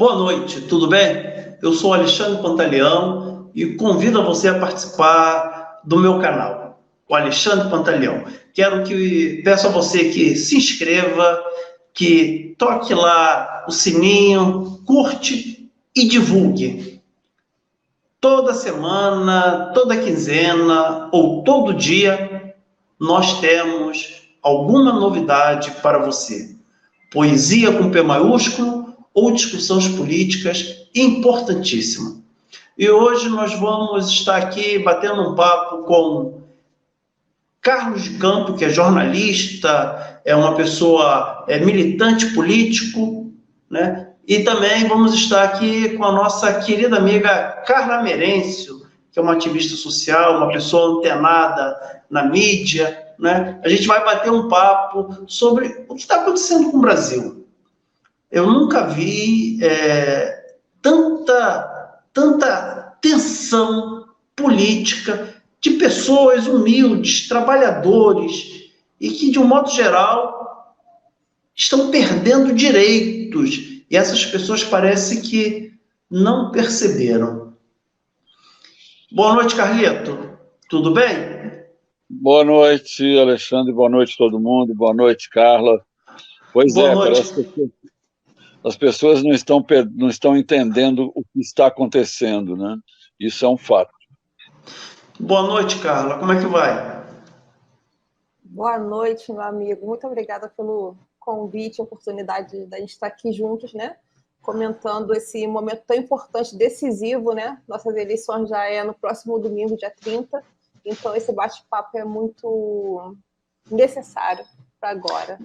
Boa noite, tudo bem? Eu sou Alexandre Pantaleão e convido a você a participar do meu canal, o Alexandre Pantaleão. Peço a você que se inscreva, que toque lá o sininho, curte e divulgue. Toda semana, toda quinzena ou todo dia, nós temos alguma novidade para você. Poesia com P maiúsculo ou discussões políticas importantíssimas. E hoje nós vamos estar aqui batendo um papo com Carlos de Campo, que é jornalista, é uma pessoa militante político, né? E também vamos estar aqui com a nossa querida amiga Carla Merencio, que é uma ativista social, uma pessoa antenada na mídia, né? A gente vai bater um papo sobre o que está acontecendo com o Brasil. Eu nunca vi tanta tensão política de pessoas humildes, trabalhadores, e que, de um modo geral, estão perdendo direitos. E essas pessoas parece que não perceberam. Boa noite, Carlito. Tudo bem? Boa noite, Alexandre. Boa noite, todo mundo. Boa noite, Carla. Pois Boa noite. Parece que as pessoas não estão entendendo o que está acontecendo, né? Isso é um fato. Boa noite, Carla. Como é que vai? Boa noite, meu amigo. Muito obrigada pelo convite, a oportunidade da gente estar aqui juntos, né? Comentando esse momento tão importante, decisivo, né? Nossas eleições já é no próximo domingo, dia 30. Então, esse bate-papo é muito necessário para agora.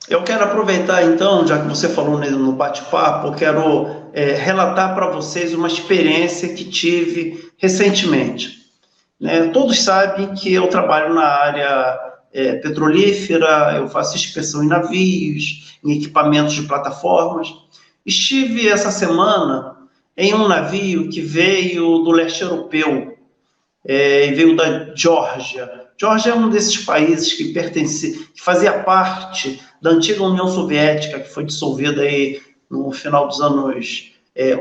Eu quero aproveitar, então, já que você falou no bate-papo, eu quero relatar para vocês uma experiência que tive recentemente. Né? Todos sabem que eu trabalho na área petrolífera, eu faço inspeção em navios, em equipamentos de plataformas. Estive essa semana em um navio que veio do leste europeu, e veio da Geórgia. Geórgia é um desses países que fazia parte da antiga União Soviética, que foi dissolvida aí no final dos anos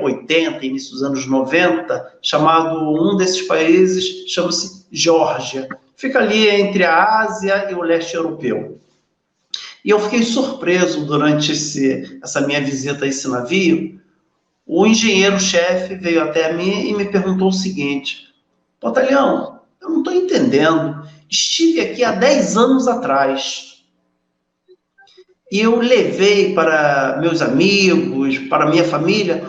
80, início dos anos 90, um desses países chama-se Geórgia. Fica ali entre a Ásia e o leste europeu. E eu fiquei surpreso durante essa minha visita a esse navio. O engenheiro-chefe veio até mim e me perguntou o seguinte: Pantaleão, eu não estou entendendo. Estive aqui há 10 anos atrás e eu levei para meus amigos, para minha família,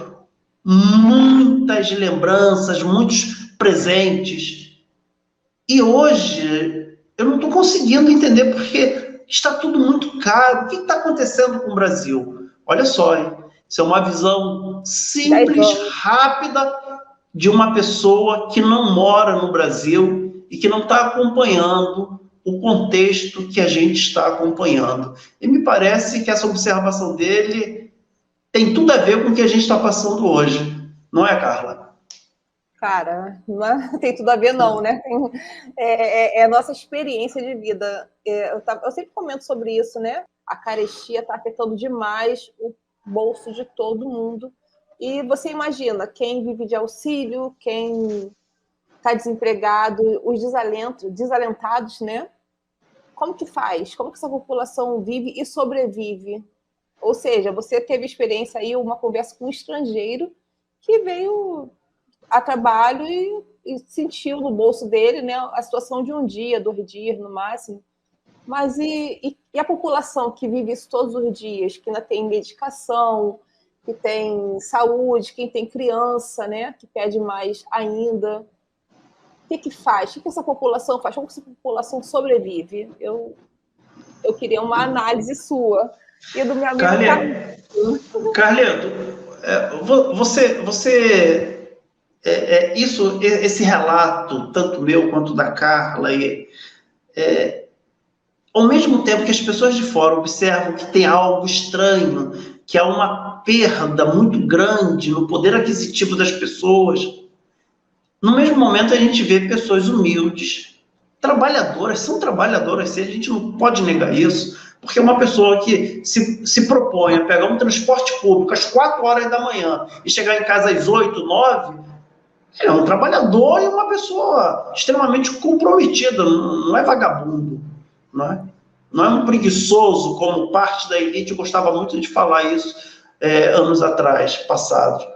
muitas lembranças, muitos presentes. E hoje eu não estou conseguindo entender porque está tudo muito caro. O que está acontecendo com o Brasil? Olha só, hein? Isso é uma visão simples, rápida, de uma pessoa que não mora no Brasil e que não está acompanhando o contexto que a gente está acompanhando. E me parece que essa observação dele tem tudo a ver com o que a gente está passando hoje. Não é, Carla? Cara, não tem tudo a ver não, né? É a nossa experiência de vida. Eu sempre comento sobre isso, né? A carestia está afetando demais o bolso de todo mundo. E você imagina, quem vive de auxílio, quem está desempregado, os desalentados, né? Como que faz? Como que essa população vive e sobrevive? Ou seja, você teve experiência aí, uma conversa com um estrangeiro que veio a trabalho e sentiu no bolso dele, né, a situação de um dia, 2 dias no máximo. Mas e a população que vive isso todos os dias, que ainda tem medicação, que tem saúde, quem tem criança, né, que pede mais ainda. O que faz? O que essa população faz? Como essa população sobrevive? Eu queria uma análise sua e do meu amigo Carlito, esse relato, tanto meu quanto da Carla, ao mesmo tempo que as pessoas de fora observam que tem algo estranho, que há uma perda muito grande no poder aquisitivo das pessoas, no mesmo momento a gente vê pessoas humildes, trabalhadoras, são trabalhadoras, a gente não pode negar isso, Porque uma pessoa que se propõe a pegar um transporte público às 4 horas da manhã e chegar em casa às 8, 9, é um trabalhador e uma pessoa extremamente comprometida, não é vagabundo, não é? Não é um preguiçoso, como parte da elite gostava muito de falar isso anos atrás, passados.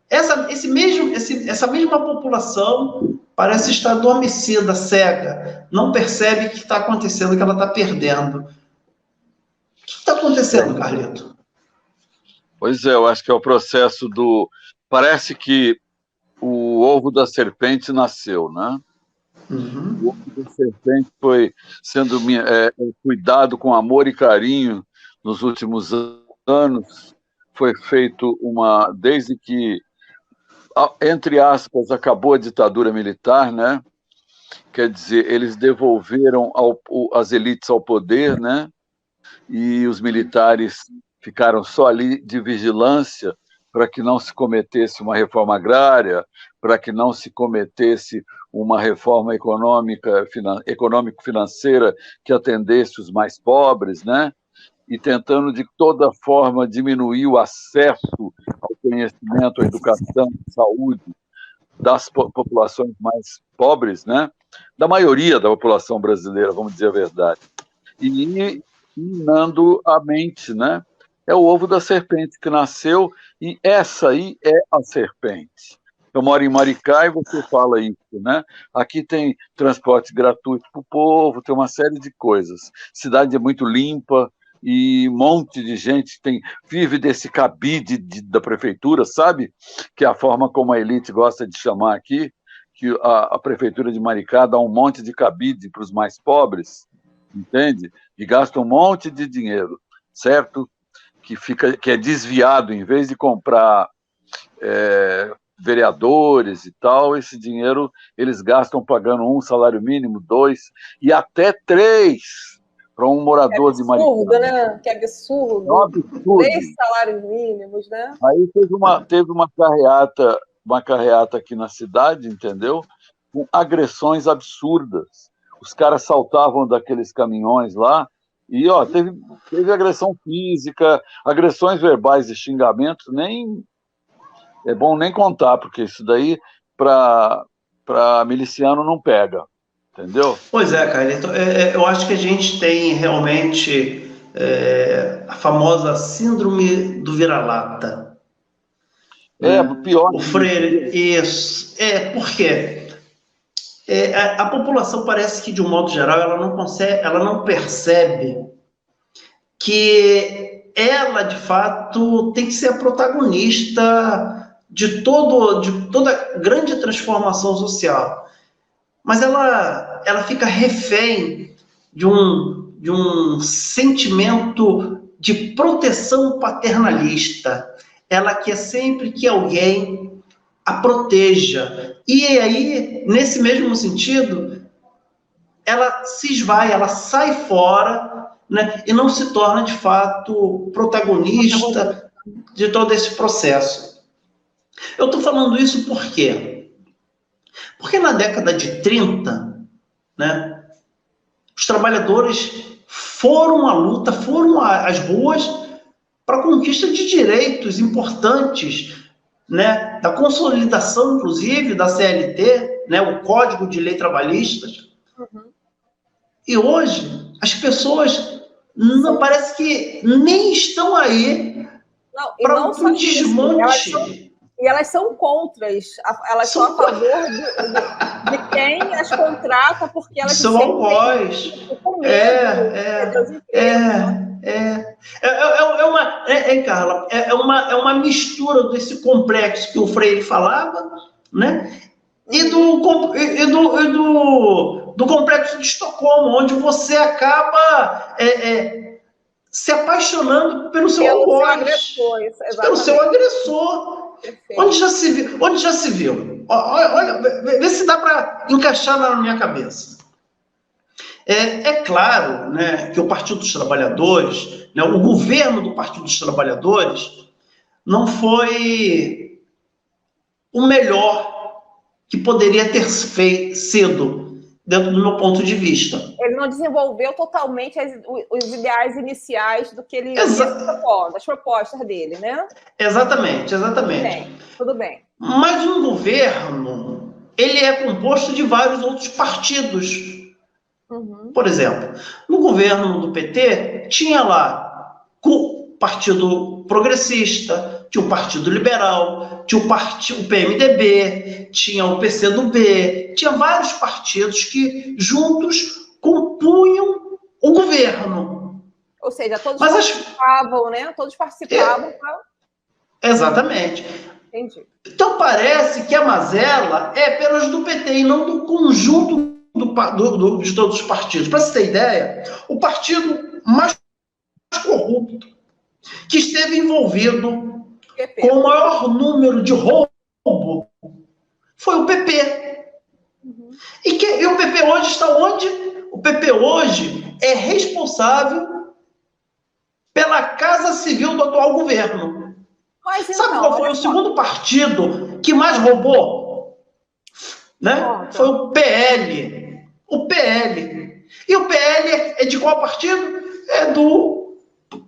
Essa mesma população parece estar adormecida, cega, não percebe o que está acontecendo, que ela está perdendo. O que está acontecendo, Carlito? Pois é, eu acho que é o processo do... Parece que o ovo da serpente nasceu, né? Uhum. O ovo da serpente foi sendo cuidado com amor e carinho nos últimos anos. Foi feito desde que, entre aspas, acabou a ditadura militar, né? Quer dizer, eles devolveram as elites ao poder, né? E os militares ficaram só ali de vigilância para que não se cometesse uma reforma agrária, para que não se cometesse uma reforma econômico-financeira que atendesse os mais pobres, né? E tentando, de toda forma, diminuir o acesso ao conhecimento, à educação, à saúde das populações mais pobres, né? Da maioria da população brasileira, vamos dizer a verdade. E minando a mente, né? É o ovo da serpente que nasceu, e essa aí é a serpente. Eu moro em Maricá e você fala isso, né? Aqui tem transporte gratuito para o povo, tem uma série de coisas. Cidade é muito limpa e um monte de gente vive desse cabide da prefeitura, sabe? Que é a forma como a elite gosta de chamar aqui, que a prefeitura de Maricá dá um monte de cabide para os mais pobres, entende? E gasta um monte de dinheiro, certo? Que é desviado, em vez de comprar vereadores e tal, esse dinheiro eles gastam pagando 1 salário mínimo, 2 e até 3 para um morador de Maricá. Que absurdo, né? Que absurdo. É um absurdo. 3 salários mínimos, né? Aí teve uma carreata aqui na cidade, entendeu? Com agressões absurdas. Os caras saltavam daqueles caminhões lá e teve agressão física, agressões verbais e xingamentos, nem é bom nem contar, porque isso daí para miliciano não pega, entendeu? Pois é, cara. Então, eu acho que a gente tem realmente a famosa síndrome do vira-lata. Pior. O Freire, isso. Por quê? A população parece que, de um modo geral, ela não percebe que ela, de fato, tem que ser a protagonista de toda grande transformação social. Mas ela fica refém de um sentimento de proteção paternalista. Ela quer sempre que alguém a proteja. E aí, nesse mesmo sentido, ela se esvai, ela sai fora, né, e não se torna, de fato, protagonista de todo esse processo. Eu estou falando isso por quê? Porque na década de 30, né, os trabalhadores foram à luta, foram às ruas para a conquista de direitos importantes, né, da consolidação, inclusive, da CLT, né, o Código de Lei Trabalhista. Uhum. E hoje, as pessoas não parece que nem estão aí para um desmonte. E elas são contras, elas são a favor de quem as contrata, porque elas são algoz. Carla, é uma mistura desse complexo que o Freire falava, né? E do complexo de Estocolmo, onde você acaba se apaixonando pelo seu algoz, pelo seu agressor. Onde já se viu? Olha, vê se dá para encaixar na minha cabeça. É claro, né, que o Partido dos Trabalhadores, né, o governo do Partido dos Trabalhadores, não foi o melhor que poderia ter sido dentro do meu ponto de vista. Ele não desenvolveu totalmente os ideais iniciais do que ele das propostas dele, né? Exatamente. Tudo bem. Mas um governo, ele é composto de vários outros partidos. Por exemplo, no governo do PT, tinha lá o Partido Progressista, tinha o Partido Liberal, tinha o PMDB, tinha o PCdoB, tinha vários partidos que juntos compunham o governo. Ou seja, todos participavam, né? Todos participavam. Exatamente. Entendi. Então parece que a mazela é apenas do PT e não do conjunto de todos os partidos. Para você ter ideia, o partido mais corrupto que esteve envolvido com o maior número de roubo foi o PP. E o PP hoje está onde? O PP hoje é responsável pela Casa Civil do atual governo. Mas, sabe qual foi o segundo partido que mais roubou? Né? Foi o PL. O PL. E o PL é de qual partido? É do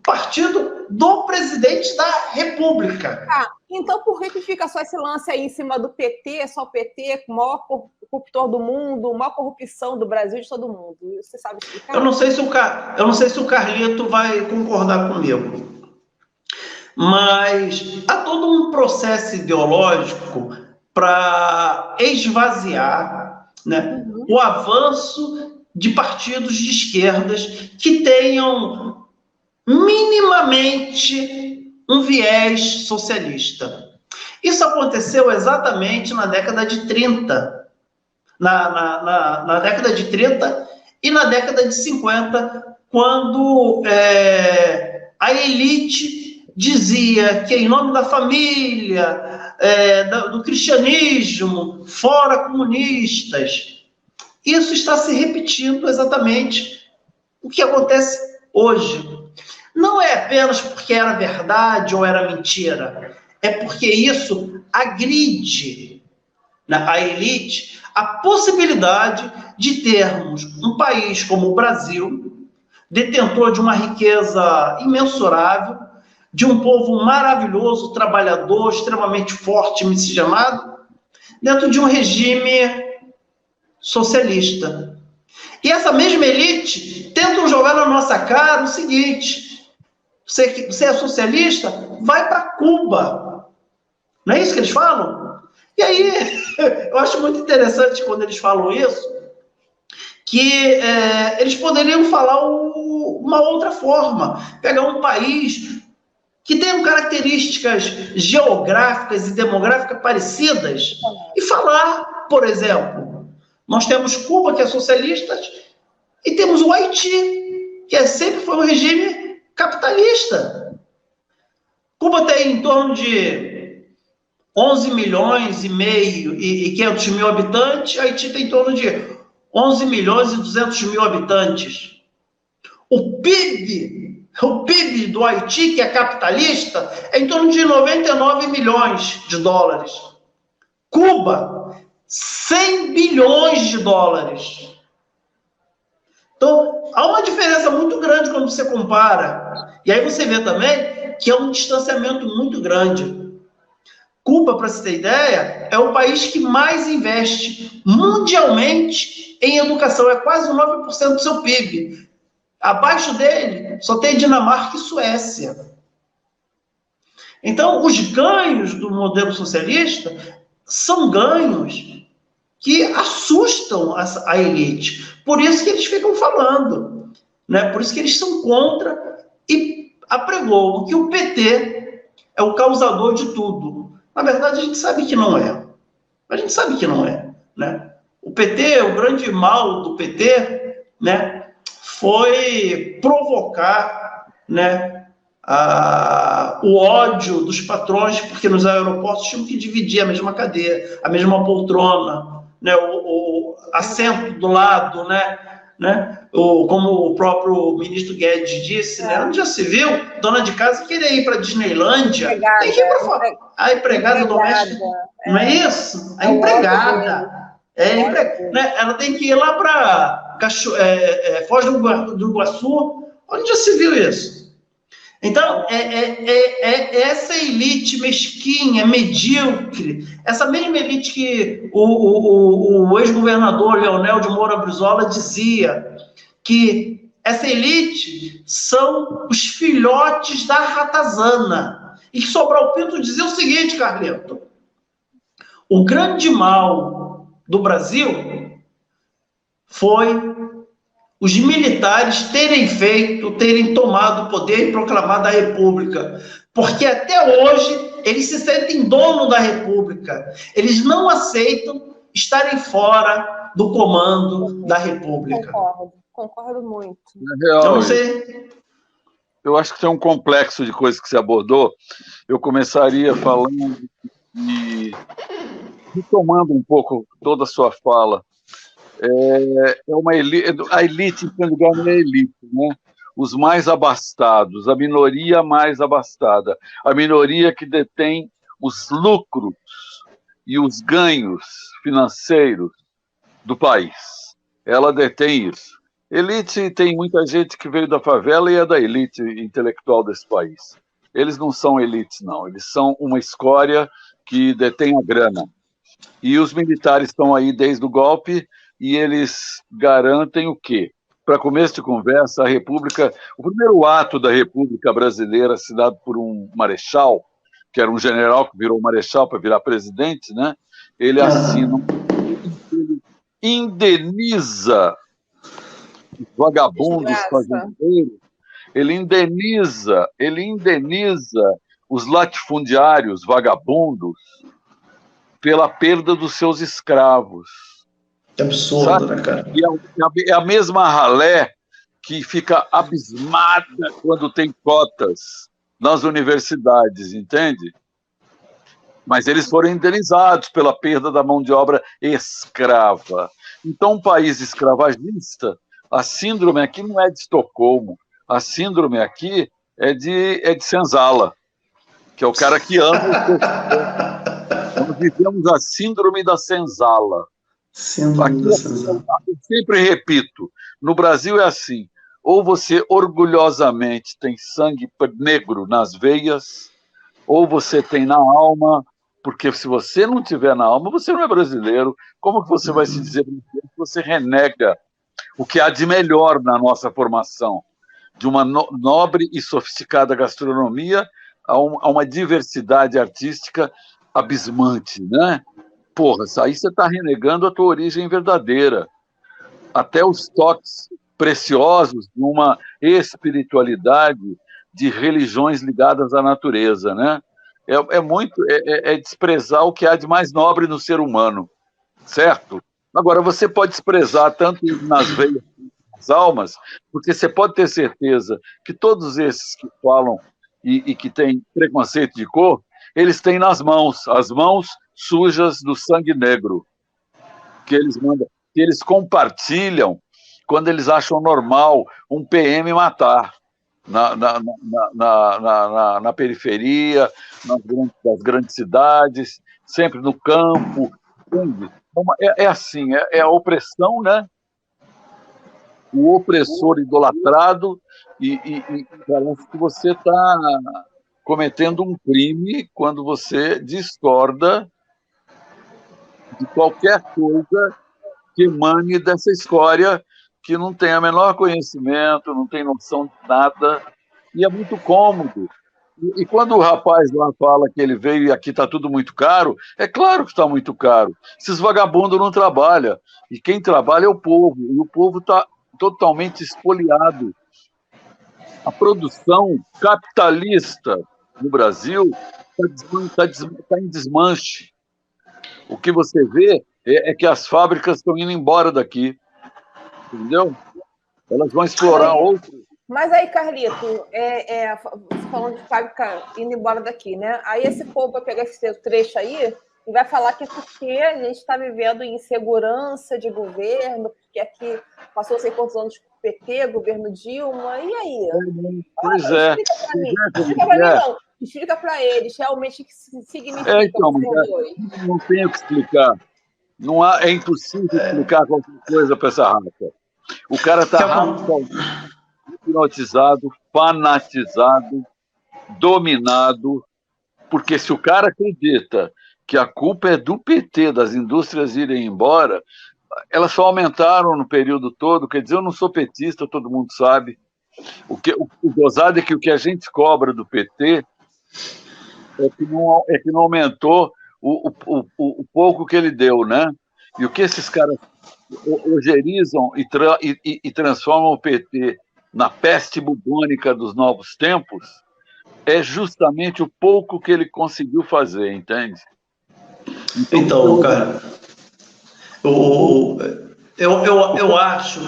partido do presidente da República. Então por que fica só esse lance aí em cima do PT, só o PT, o maior corruptor do mundo, a maior corrupção do Brasil de todo mundo? Você sabe explicar? Eu não sei se o Carlito vai concordar comigo. Mas há todo um processo ideológico para esvaziar, né, o avanço de partidos de esquerdas que tenham minimamente um viés socialista. Isso aconteceu exatamente na década de 30. Na década de 30 e na década de 50, quando a elite dizia que, em nome da família, do cristianismo, fora comunistas. Isso está se repetindo exatamente o que acontece hoje. Não é apenas porque era verdade ou era mentira, é porque isso agride a elite a possibilidade de termos um país como o Brasil, detentor de uma riqueza imensurável, de um povo maravilhoso, trabalhador, extremamente forte, miscigenado, dentro de um regime socialista. E essa mesma elite tenta jogar na nossa cara o seguinte: você é socialista? Vai para Cuba. Não é isso que eles falam? E aí, eu acho muito interessante quando eles falam isso, que eles poderiam falar uma outra forma. Pegar um país que tem características geográficas e demográficas parecidas, e falar, por exemplo, nós temos Cuba, que é socialista, e temos o Haiti, que sempre foi um regime capitalista. Cuba tem em torno de 11 milhões e meio e 500 mil habitantes, Haiti tem em torno de 11 milhões e 200 mil habitantes. O PIB do Haiti, que é capitalista, é em torno de 99 milhões de dólares. Cuba, 100 bilhões de dólares. Então, há uma diferença muito grande quando você compara. E aí você vê também que é um distanciamento muito grande. Cuba, para você ter ideia, é o país que mais investe mundialmente em educação. É quase 9% do seu PIB. Abaixo dele, só tem Dinamarca e Suécia. Então, os ganhos do modelo socialista são ganhos que assustam a elite. Por isso que eles ficam falando, né? Por isso que eles são contra e apregoam que o PT é o causador de tudo. Na verdade, a gente sabe que não é. A gente sabe que não é, né? O PT, o grande mal do PT, né, foi provocar, né, o ódio dos patrões, porque nos aeroportos tinham que dividir a mesma cadeira, a mesma poltrona, né, o assento do lado, né, como o próprio ministro Guedes disse, né, onde já se viu dona de casa querer ir para a Disneylândia, tem que ir para fora. A empregada doméstica, não é isso? A empregada. Né? Ela tem que ir lá para Foz do Iguaçu. Onde já se viu isso? Então, essa elite mesquinha, medíocre, essa mesma elite que o ex-governador Leonel de Moura Brizola dizia, que essa elite são os filhotes da ratazana. E que Sobral Pinto dizia o seguinte, Carleto: o grande mal do Brasil foi os militares terem tomado o poder e proclamado a República. Porque até hoje eles se sentem dono da República. Eles não aceitam estarem fora do comando da República. Concordo muito. Real, eu não sei. Eu acho que tem um complexo de coisas que você abordou. Eu começaria falando e retomando um pouco toda a sua fala. Uma elite, a elite, em primeiro lugar, não é elite, né? Os mais abastados, a minoria mais abastada, a minoria que detém os lucros e os ganhos financeiros do país. Ela detém isso. Elite tem muita gente que veio da favela e é da elite intelectual desse país. Eles não são elites, não. Eles são uma escória que detém a grana. E os militares estão aí desde o golpe e eles garantem o quê? Para começo de conversa, a República, o primeiro ato da República Brasileira, assinado por um marechal, que era um general que virou marechal para virar presidente, né? Ele assina, ele indeniza os vagabundos fazendeiros, ele indeniza os latifundiários vagabundos pela perda dos seus escravos. Que absurdo, né, cara? E é a mesma ralé que fica abismada quando tem cotas nas universidades, entende? Mas eles foram indenizados pela perda da mão de obra escrava. Então, um país escravagista, a síndrome aqui não é de Estocolmo, a síndrome aqui é de Senzala, que é o cara que ama o Nós vivemos a síndrome da senzala. Eu sempre repito, no Brasil é assim, ou você orgulhosamente tem sangue negro nas veias, ou você tem na alma, porque se você não tiver na alma, você não é brasileiro. Como que você vai se dizer brasileiro se você renega o que há de melhor na nossa formação? De uma nobre e sofisticada gastronomia a uma diversidade artística abismante, né? Porra, aí você está renegando a tua origem verdadeira. Até os toques preciosos de uma espiritualidade de religiões ligadas à natureza, né? É desprezar o que há de mais nobre no ser humano, certo? Agora, você pode desprezar tanto nas veias como nas almas, porque você pode ter certeza que todos esses que falam e que têm preconceito de cor, eles têm nas mãos, as mãos sujas do sangue negro, que eles mandam, que eles compartilham quando eles acham normal um PM matar na periferia, das grandes cidades, sempre no campo. Então, assim, é a opressão, né? O opressor idolatrado e parece que você está cometendo um crime quando você discorda de qualquer coisa que emane dessa escória que não tem o menor conhecimento, não tem noção de nada, e é muito cômodo. E quando o rapaz lá fala que ele veio e aqui está tudo muito caro, é claro que está muito caro. Esses vagabundos não trabalham, e quem trabalha é o povo, e o povo está totalmente espoliado. A produção capitalista no Brasil está em desmanche. O que você vê é que as fábricas estão indo embora daqui, entendeu? Elas vão explorar outro. Mas aí, Carlito, você falando de fábrica indo embora daqui, né? Aí esse povo vai pegar esse seu trecho aí e vai falar que é porque a gente está vivendo insegurança de governo, porque aqui passou sei quantos anos com o PT, governo Dilma, e aí? Pois é. Explica para mim, não. Explica para eles realmente o que significa. Então, não tenho o que explicar. É impossível explicar qualquer coisa para essa raça. O cara está hipnotizado, fanatizado, dominado, porque se o cara acredita que a culpa é do PT, das indústrias irem embora, elas só aumentaram no período todo. Quer dizer, eu não sou petista, todo mundo sabe. O gozado é que o que a gente cobra do PT é que não aumentou o pouco que ele deu, né? E o que esses caras ogerizam e transformam o PT na peste bubônica dos novos tempos é justamente o pouco que ele conseguiu fazer, entende? Então, cara, eu acho,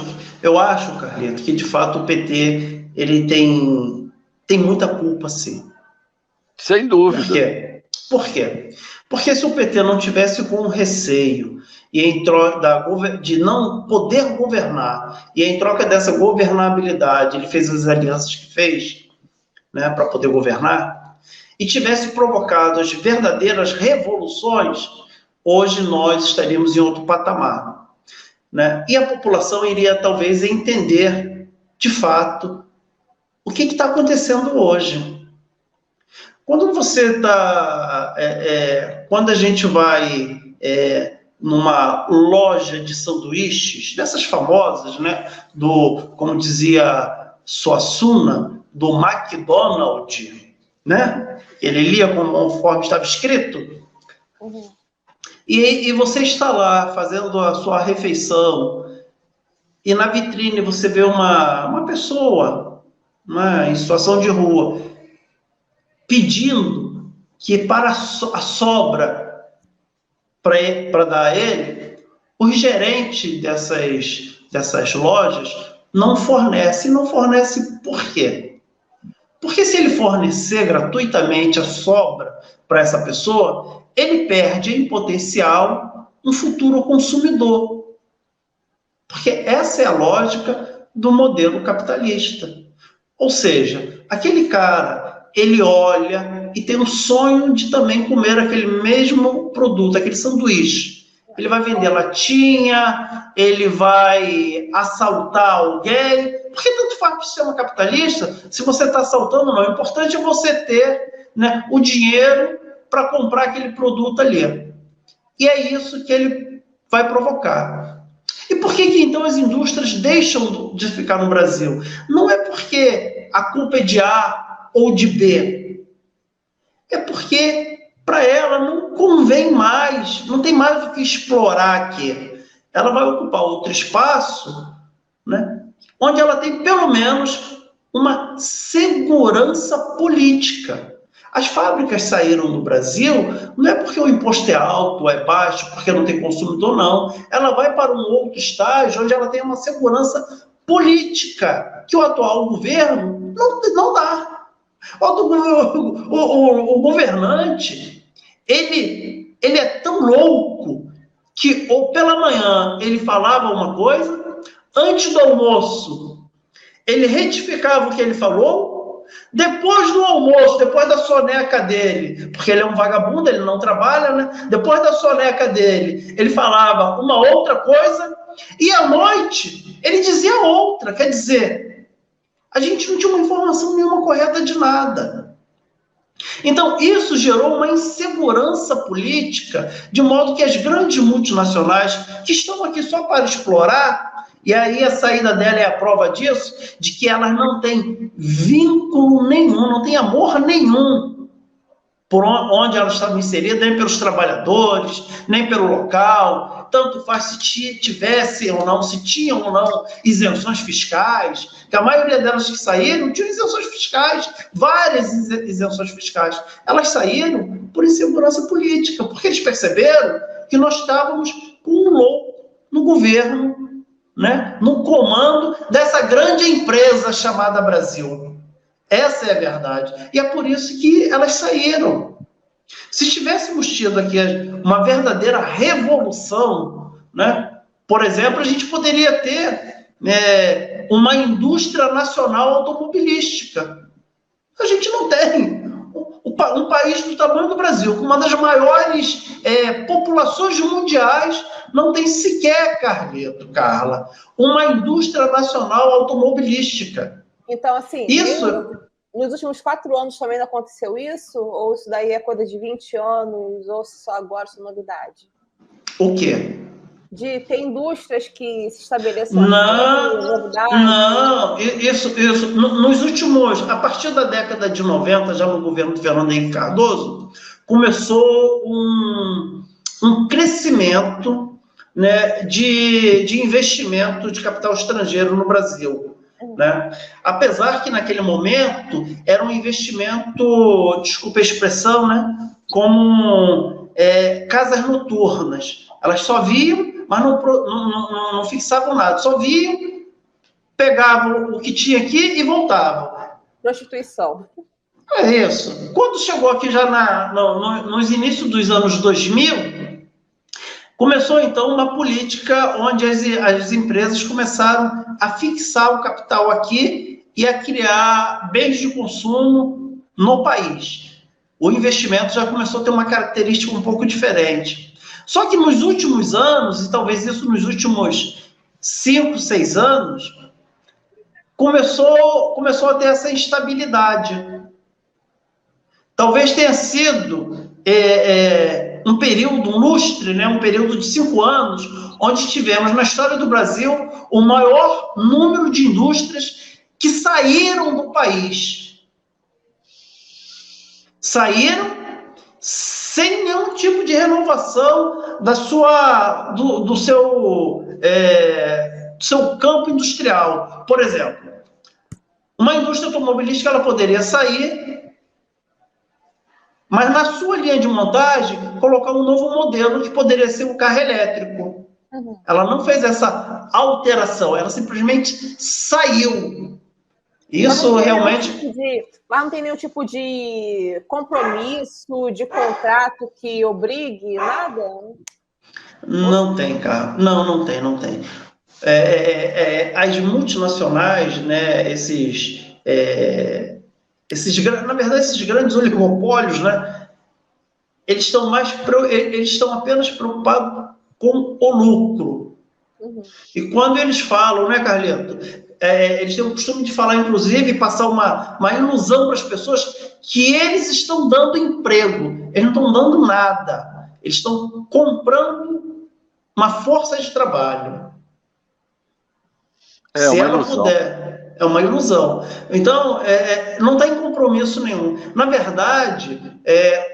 Carlito, que de fato o PT ele tem muita culpa, sim. Sem dúvida. Por quê? Porque se o PT não tivesse com receio de não poder governar, e em troca dessa governabilidade ele fez as alianças que fez, né, para poder governar, e tivesse provocado as verdadeiras revoluções, hoje nós estaríamos em outro patamar, né? E a população iria talvez entender de fato o que está acontecendo hoje. Quando quando a gente vai numa loja de sanduíches, dessas famosas, né, como dizia Suassuna, do McDonald's, né? Ele lia conforme estava escrito. Uhum. E você está lá fazendo a sua refeição e na vitrine você vê uma pessoa, né, em situação de rua pedindo que para a sobra para dar a ele, o gerente dessas lojas não fornece. E não fornece por quê? Porque se ele fornecer gratuitamente a sobra para essa pessoa, ele perde em potencial um futuro consumidor. Porque essa é a lógica do modelo capitalista. Ou seja, aquele cara, ele olha e tem um sonho de também comer aquele mesmo produto, aquele sanduíche. Ele vai vender latinha, ele vai assaltar alguém, porque tanto faz para o sistema capitalista, se você está assaltando ou não. O importante é você ter, né, o dinheiro para comprar aquele produto ali. E é isso que ele vai provocar. E por que então as indústrias deixam de ficar no Brasil? Não é porque a culpa é de A ou de B. É porque para ela não convém mais, não tem mais o que explorar aqui. Ela vai ocupar outro espaço, né, onde ela tem pelo menos uma segurança política. As fábricas saíram do Brasil, não é porque o imposto é alto, é baixo, porque não tem consumidor, não. Ela vai para um outro estágio onde ela tem uma segurança política que o atual governo não dá. O governante, ele é tão louco que ou pela manhã ele falava uma coisa, antes do almoço ele retificava o que ele falou, depois do almoço, depois da soneca dele, porque ele é um vagabundo, ele não trabalha, né? Depois da soneca dele, ele falava uma outra coisa, e à noite ele dizia outra. Quer dizer, a gente não tinha uma informação nenhuma correta de nada. Então, isso gerou uma insegurança política, de modo que as grandes multinacionais, que estão aqui só para explorar, e aí a saída dela é a prova disso, de que elas não têm vínculo nenhum, não têm amor nenhum por onde elas estavam inseridas, nem pelos trabalhadores, nem pelo local. Tanto faz se tivesse ou não, se tinham ou não isenções fiscais, que a maioria delas que saíram tinham isenções fiscais, várias isenções fiscais. Elas saíram por insegurança política, porque eles perceberam que nós estávamos com um louco no governo, né, no comando dessa grande empresa chamada Brasil. Essa é a verdade. E é por isso que elas saíram. Se tivéssemos tido aqui uma verdadeira revolução, né, por exemplo, a gente poderia ter uma indústria nacional automobilística. A gente não tem. Um país do tamanho do Brasil, com uma das maiores populações mundiais, não tem sequer, Carla, uma indústria nacional automobilística. Então, assim, nos últimos 4 anos também não aconteceu isso? Ou isso daí é coisa de 20 anos? Ou só agora isso é novidade? O quê? De ter indústrias que se estabeleçam Não, isso, nos últimos, a partir da década de 90, já no governo do Fernando Henrique Cardoso, começou um crescimento, né, de investimento de capital estrangeiro no Brasil, né? Apesar que naquele momento era um investimento, desculpa a expressão, né, como casas noturnas. Elas só viam, mas não fixavam nada, só viam, pegavam o que tinha aqui e voltavam. Prostituição. É isso. Quando chegou aqui já nos inícios dos anos 2000, começou então uma política onde as empresas começaram a fixar o capital aqui e a criar bens de consumo no país. O investimento já começou a ter uma característica um pouco diferente. Só que nos últimos anos, e talvez isso nos últimos 5, 6 anos, começou a ter essa instabilidade. Talvez tenha sido um período, um lustre, né, um período de 5 anos, onde tivemos na história do Brasil o maior número de indústrias que saíram do país. Saíram sem nenhum tipo de renovação do seu campo industrial. Por exemplo, uma indústria automobilística ela poderia sair, mas na sua linha de montagem colocar um novo modelo que poderia ser um carro elétrico. Ela não fez essa alteração, ela simplesmente saiu. Isso realmente... Mas não tem nenhum tipo de compromisso, de contrato que obrigue, nada? Não tem, cara. Não tem. As multinacionais, né, na verdade, esses grandes oligopólios, né, eles estão apenas preocupados com o lucro. E quando eles falam, né, Carlito? Eles têm o costume de falar, inclusive, e passar uma ilusão para as pessoas que eles estão dando emprego. Eles não estão dando nada. Eles estão comprando uma força de trabalho. Se ela puder. É uma ilusão. Então, não tem compromisso nenhum. Na verdade,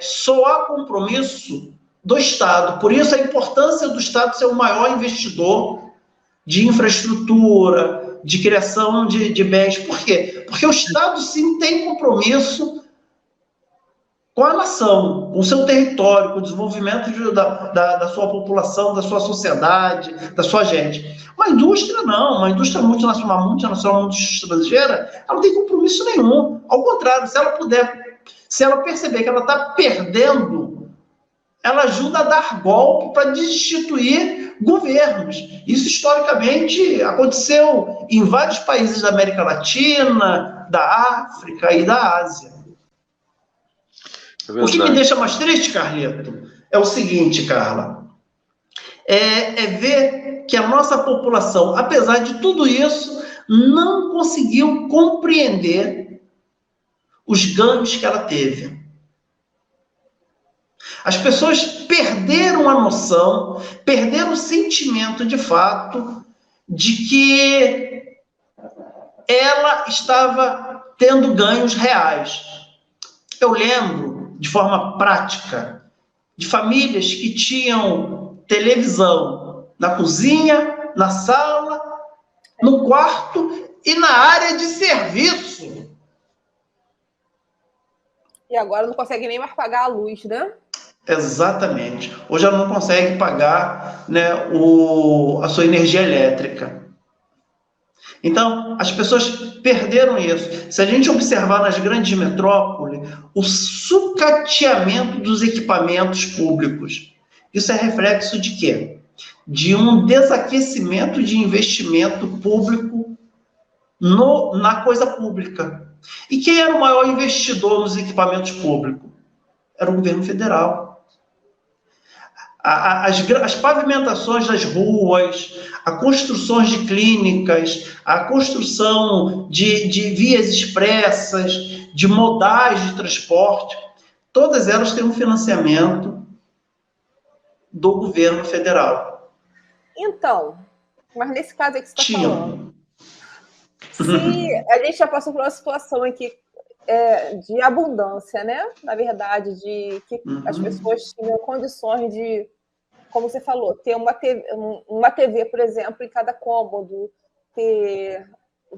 só há compromisso do Estado. Por isso, a importância do Estado ser o maior investidor de infraestrutura, de criação de bens. Por quê? Porque o Estado, sim, tem compromisso com a nação, com o seu território, com o desenvolvimento da sua população, da sua sociedade, da sua gente. Uma indústria, não. Uma indústria multinacional, uma multinacional estrangeira, ela não tem compromisso nenhum. Ao contrário, se ela perceber que ela está perdendo, ela ajuda a dar golpe para destituir governos. Isso, historicamente, aconteceu em vários países da América Latina, da África e da Ásia. O que me deixa mais triste, Carlito, é o seguinte, Carla, é ver que a nossa população, apesar de tudo isso, não conseguiu compreender os ganhos que ela teve. As pessoas perderam a noção, perderam o sentimento de fato de que ela estava tendo ganhos reais. Eu lembro, de forma prática, de famílias que tinham televisão na cozinha, na sala, no quarto e na área de serviço. E agora não consegue nem mais pagar a luz, né? Exatamente. Hoje ela não consegue pagar, né, a sua energia elétrica. Então, as pessoas perderam isso. Se a gente observar nas grandes metrópoles, o sucateamento dos equipamentos públicos, isso é reflexo de quê? De um desaquecimento de investimento público na coisa pública. E quem era o maior investidor nos equipamentos públicos? Era o governo federal. As pavimentações das ruas, a construção de clínicas, a construção de vias expressas, de modais de transporte, todas elas têm um financiamento do governo federal. Então, mas nesse caso aí que você está falando, se a gente já passou por uma situação aqui de abundância, né? Na verdade, de que as pessoas tinham condições de, como você falou, ter uma TV, por exemplo, em cada cômodo, ter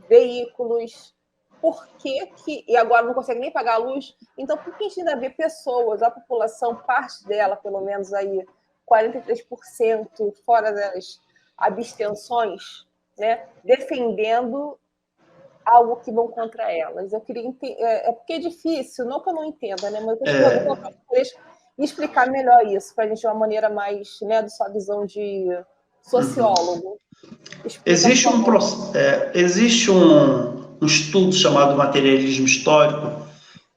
veículos. Por que e agora não consegue nem pagar a luz? Então, por que a gente ainda vê pessoas, a população, parte dela, pelo menos aí, 43%, fora das abstenções, né, defendendo algo que vão contra elas? Eu queria entender, porque é difícil, não que eu não entenda, né, mas eu queria explicar melhor isso, para a gente de uma maneira mais, né, da sua visão de sociólogo. Existe um estudo chamado materialismo histórico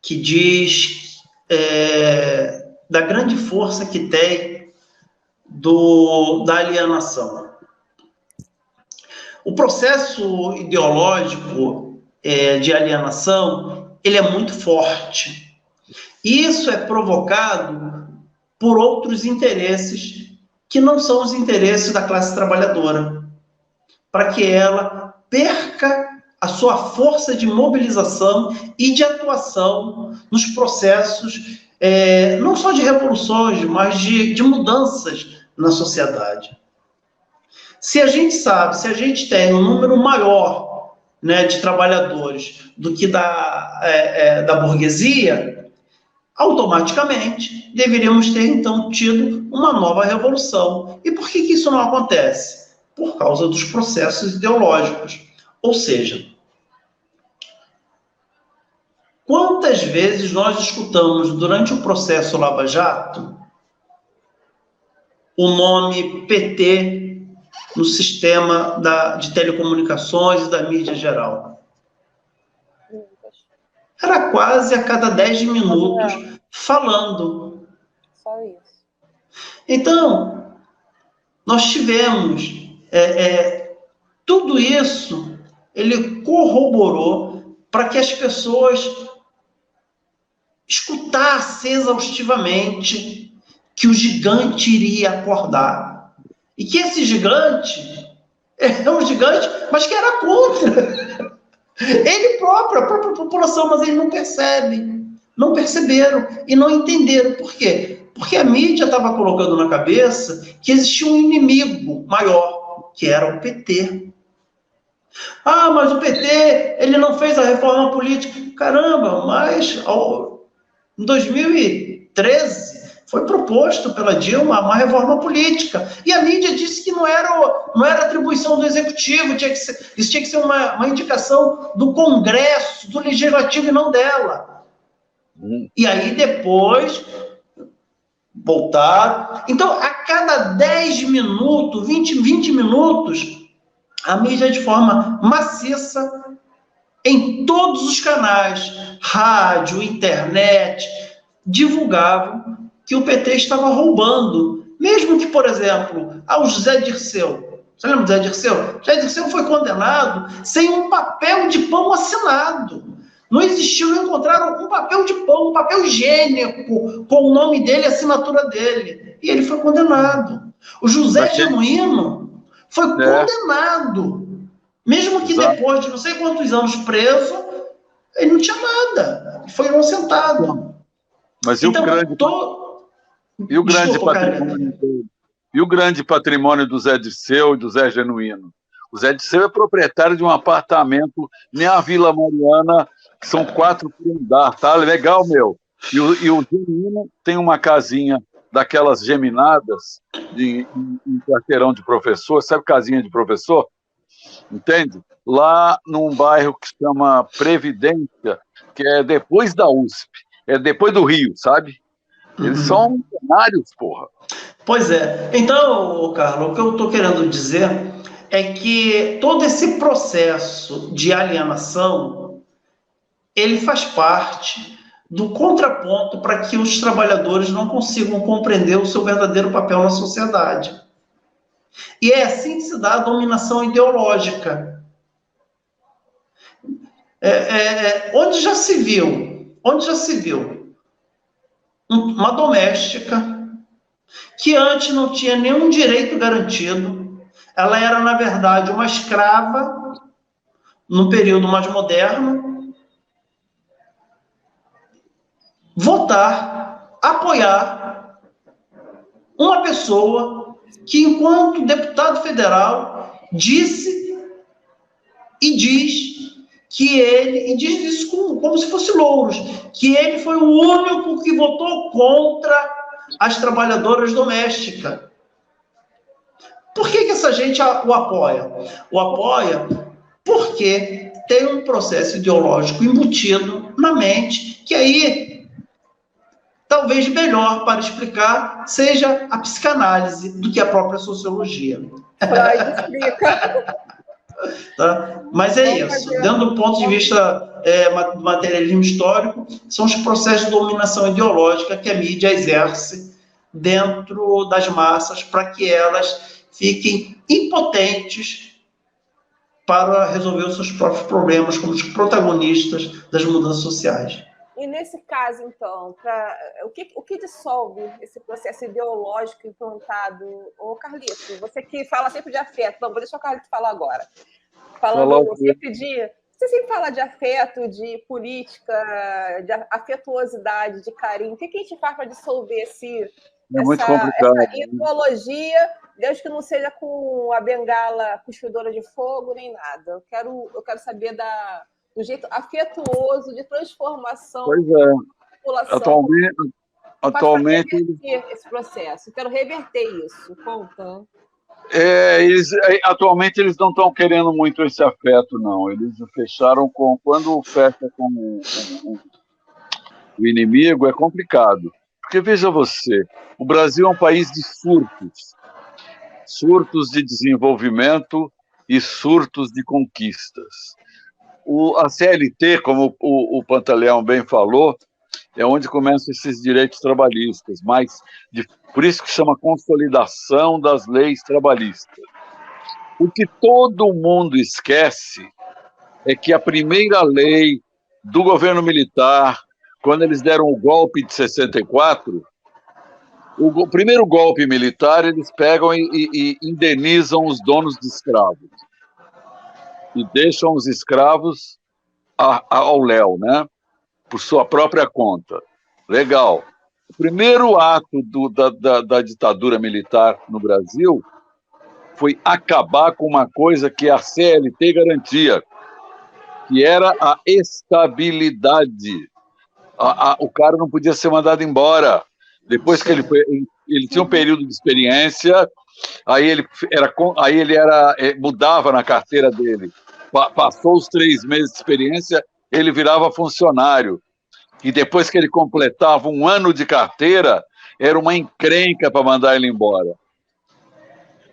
que diz da grande força que tem da alienação. O processo ideológico de alienação, ele é muito forte. Isso é provocado por outros interesses que não são os interesses da classe trabalhadora, para que ela perca a sua força de mobilização e de atuação nos processos, não só de revoluções, mas de mudanças na sociedade. Se a gente tem um número maior, né, de trabalhadores do que da burguesia, automaticamente deveríamos ter, então, tido uma nova revolução. E por que isso não acontece? Por causa dos processos ideológicos. Ou seja, quantas vezes nós escutamos durante o processo Lava Jato o nome PT no sistema de telecomunicações e da mídia geral? Era quase a cada 10 minutos falando. Só isso. Então, nós tivemos tudo isso, ele corroborou para que as pessoas escutassem exaustivamente que o gigante iria acordar. E que esse gigante é um gigante, mas que era contra. Ele próprio, a própria população, mas eles não percebem. Não perceberam e não entenderam. Por quê? Porque a mídia estava colocando na cabeça que existia um inimigo maior, que era o PT. Ah, mas o PT, ele não fez a reforma política. Caramba, mas em 2013 foi proposto pela Dilma uma reforma política. E a mídia disse que não era atribuição do Executivo, isso tinha que ser uma indicação do Congresso, do Legislativo e não dela. E aí depois voltaram. Então, a cada 10 minutos, 20 minutos, a mídia, de forma maciça, em todos os canais, rádio, internet, divulgavam que o PT estava roubando. Mesmo que, por exemplo, o José Dirceu. Você lembra do José Dirceu? José Dirceu foi condenado sem um papel de pão assinado. Não existiu, não encontraram um papel de pão, um papel higiênico, com o nome dele e a assinatura dele. E ele foi condenado. O José Genuíno foi condenado. Mesmo que depois de não sei quantos anos preso, ele não tinha nada. Foi inocentado. Mas e o grande patrimônio do Zé Dirceu e do Zé Genuíno? O Zé Dirceu é proprietário de um apartamento na Vila Mariana, que são 4 por andar, tá? Legal, meu. E o Genuíno tem uma casinha daquelas geminadas em quarteirão de professor, sabe casinha de professor? Entende? Lá num bairro que se chama Previdência, que é depois da USP, é depois do Rio, sabe? Eles são cenários, porra. Pois é. Então, Carlos, o que eu estou querendo dizer é que todo esse processo de alienação, ele faz parte do contraponto para que os trabalhadores não consigam compreender o seu verdadeiro papel na sociedade. E é assim que se dá a dominação ideológica. Onde já se viu uma doméstica que antes não tinha nenhum direito garantido, ela era, na verdade, uma escrava, no período mais moderno, votar, apoiar uma pessoa que, enquanto deputado federal, disse e diz que ele, e diz isso como se fosse louros, que ele foi o único que votou contra as trabalhadoras domésticas. Por que essa gente o apoia? O apoia porque tem um processo ideológico embutido na mente, que aí, talvez melhor para explicar, seja a psicanálise do que a própria sociologia. Freud explica. Tá? Mas é isso. Dentro do ponto de vista do materialismo histórico, são os processos de dominação ideológica que a mídia exerce dentro das massas para que elas fiquem impotentes para resolver os seus próprios problemas como os protagonistas das mudanças sociais. E nesse caso, então, o que dissolve esse processo ideológico implantado? Ô, Carlito, você que fala sempre de afeto, vou deixar o Carlito falar agora. Você sempre fala de afeto, de política, de afetuosidade, de carinho. O que a gente faz para dissolver essa ideologia, desde que não seja com a bengala cuspidora de fogo nem nada? Eu quero saber do jeito afetuoso de transformação da população. Atualmente esse processo. Eu quero reverter isso. Conta. Atualmente eles não estão querendo muito esse afeto, não. Eles fecharam quando fecha com o inimigo, é complicado. Porque, veja você, o Brasil é um país de surtos de desenvolvimento e surtos de conquistas. A CLT, como o Pantaleão bem falou, é onde começam esses direitos trabalhistas, por isso que chama consolidação das leis trabalhistas. O que todo mundo esquece é que a primeira lei do governo militar, quando eles deram o golpe de 64, o primeiro golpe militar, eles pegam e indenizam os donos de escravos e deixam os escravos ao léu, né? Por sua própria conta. Legal. O primeiro ato da ditadura militar no Brasil foi acabar com uma coisa que a CLT garantia, que era a estabilidade. O cara não podia ser mandado embora. Depois que ele tinha um período de experiência, aí ele mudava na carteira dele. Passou os 3 meses de experiência, ele virava funcionário. E depois que ele completava 1 ano de carteira, era uma encrenca para mandar ele embora.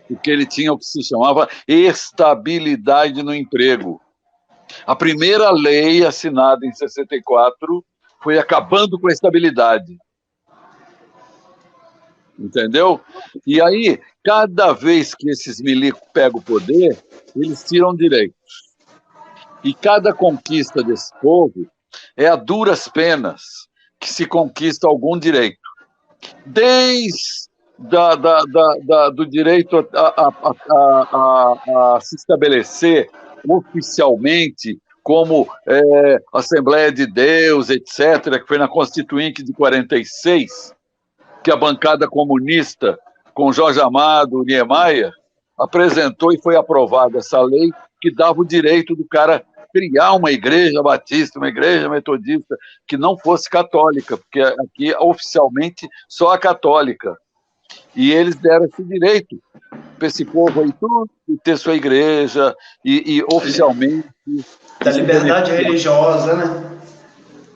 Porque ele tinha o que se chamava estabilidade no emprego. A primeira lei assinada em 64 foi acabando com a estabilidade. Entendeu? E aí, cada vez que esses milicos pegam o poder, eles tiram direitos. E cada conquista desse povo é a duras penas que se conquista algum direito. Desde do direito a se estabelecer oficialmente como Assembleia de Deus, etc., que foi na Constituinte de 46, que a bancada comunista, com Jorge Amado, Niemeyer, apresentou e foi aprovada essa lei que dava o direito do cara criar uma igreja batista, uma igreja metodista, que não fosse católica, porque aqui, oficialmente, só a católica. E eles deram esse direito para esse povo aí tudo, ter sua igreja, e oficialmente... Da liberdade religiosa, né?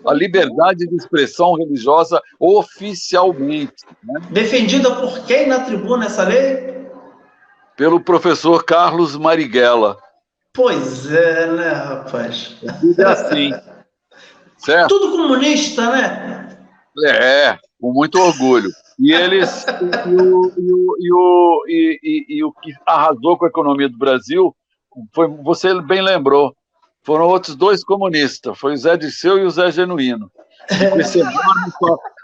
A liberdade de expressão religiosa oficialmente. Né? Defendida por quem na tribuna essa lei? pelo professor Carlos Marighella. Pois é, né, rapaz? Tudo é assim, certo? Tudo comunista, né? Com muito orgulho. E eles o que arrasou com a economia do Brasil foi, você bem lembrou, foram outros dois comunistas, foi o Zé Dirceu e o Zé Genuíno.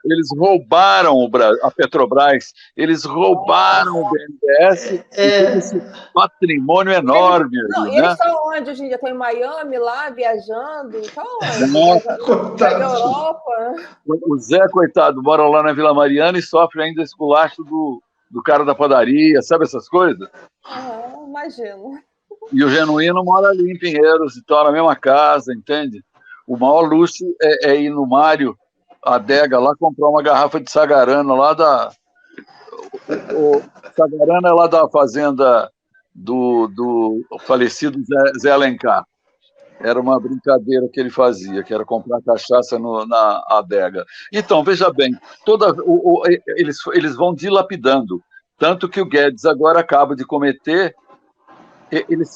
Eles roubaram a Petrobras, eles roubaram o BNDES, esse patrimônio enorme. Não, ali, e eles né? estão onde hoje em dia? Estão em Miami, lá, viajando? Estão onde? Coitado. Na Europa? O Zé, coitado, mora lá na Vila Mariana e sofre ainda esculacho do cara da padaria, sabe essas coisas? Imagino. E o Genuíno mora ali em Pinheiros, então na mesma casa, entende? O maior luxo é ir no Mário, a adega, lá comprar uma garrafa de Sagarana, lá da... O Sagarana é lá da fazenda do falecido Zé Alencar. Era uma brincadeira que ele fazia, que era comprar cachaça na adega. Então, veja bem, eles vão dilapidando. Tanto que o Guedes agora acaba de cometer... Eles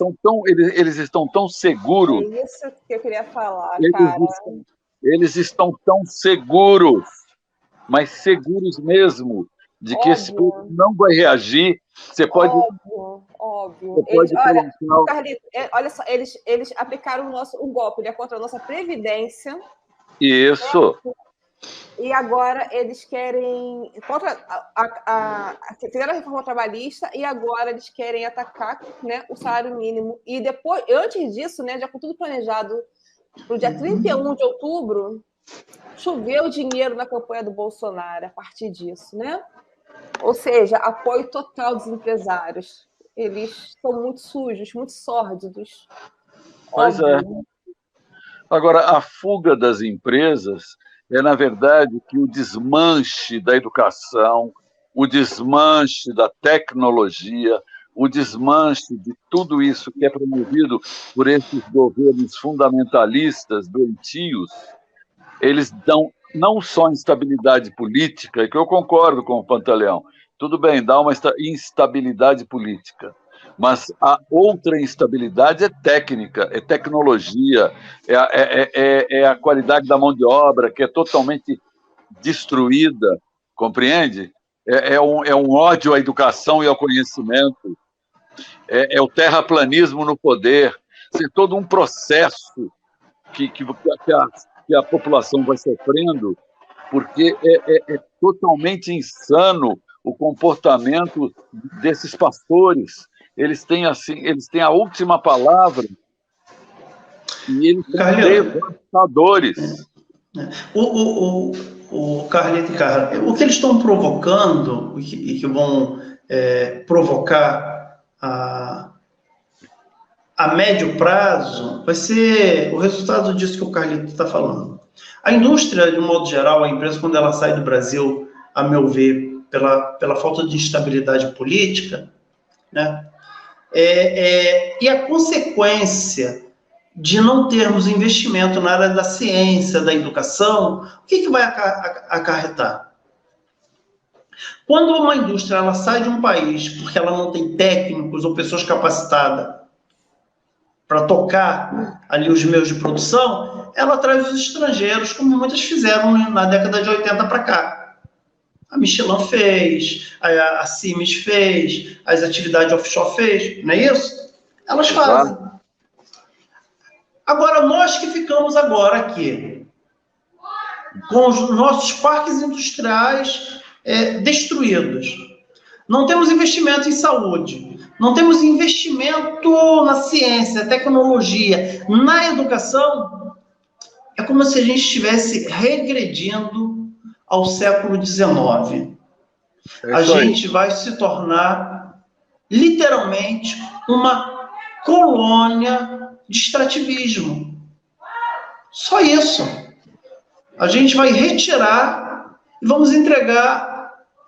estão tão seguros. É isso que eu queria falar, cara. Eles estão tão seguros, mas seguros mesmo, de que esse povo não vai reagir. Você pode. Óbvio. Olha só, eles aplicaram o golpe, né, contra a nossa Previdência. Isso. E agora eles querem fizeram a reforma trabalhista e agora eles querem atacar, né, o salário mínimo. E depois, antes disso, né, já com tudo planejado para o dia 31 de outubro, choveu dinheiro na campanha do Bolsonaro a partir disso, né? Ou seja, apoio total dos empresários. Eles são muito sujos, muito sórdidos. Pois é. Agora, a fuga das empresas é, na verdade, que o desmanche da educação, o desmanche da tecnologia, o desmanche de tudo isso que é promovido por esses governos fundamentalistas, doentios, eles dão não só instabilidade política, que eu concordo com o Pantaleão, tudo bem, dá uma instabilidade política, mas a outra instabilidade é técnica, é tecnologia, é a qualidade da mão de obra, que é totalmente destruída, compreende? É um ódio à educação e ao conhecimento, é o terraplanismo no poder, é todo um processo que a população vai sofrendo, porque é totalmente insano o comportamento desses pastores. Eles têm a última palavra e eles são devastadores. O Carlito e Carla, o que eles estão provocando e que vão provocar a médio prazo vai ser o resultado disso que o Carlito está falando. A indústria, de um modo geral, a empresa, quando ela sai do Brasil, a meu ver, pela falta de instabilidade política, né? E a consequência de não termos investimento na área da ciência, da educação, o que vai acarretar? Quando uma indústria ela sai de um país porque ela não tem técnicos ou pessoas capacitadas para tocar ali os meios de produção, ela traz os estrangeiros, como muitas fizeram na década de 80 para cá. A Michelin fez, a Siemens fez, as atividades offshore fez, não é isso? Elas fazem. Agora, nós que ficamos agora aqui, com os nossos parques industriais destruídos, não temos investimento em saúde, não temos investimento na ciência, tecnologia, na educação, é como se a gente estivesse regredindo ao século XIX. A gente vai se tornar, literalmente, uma colônia de extrativismo. Só isso. A gente vai retirar e vamos entregar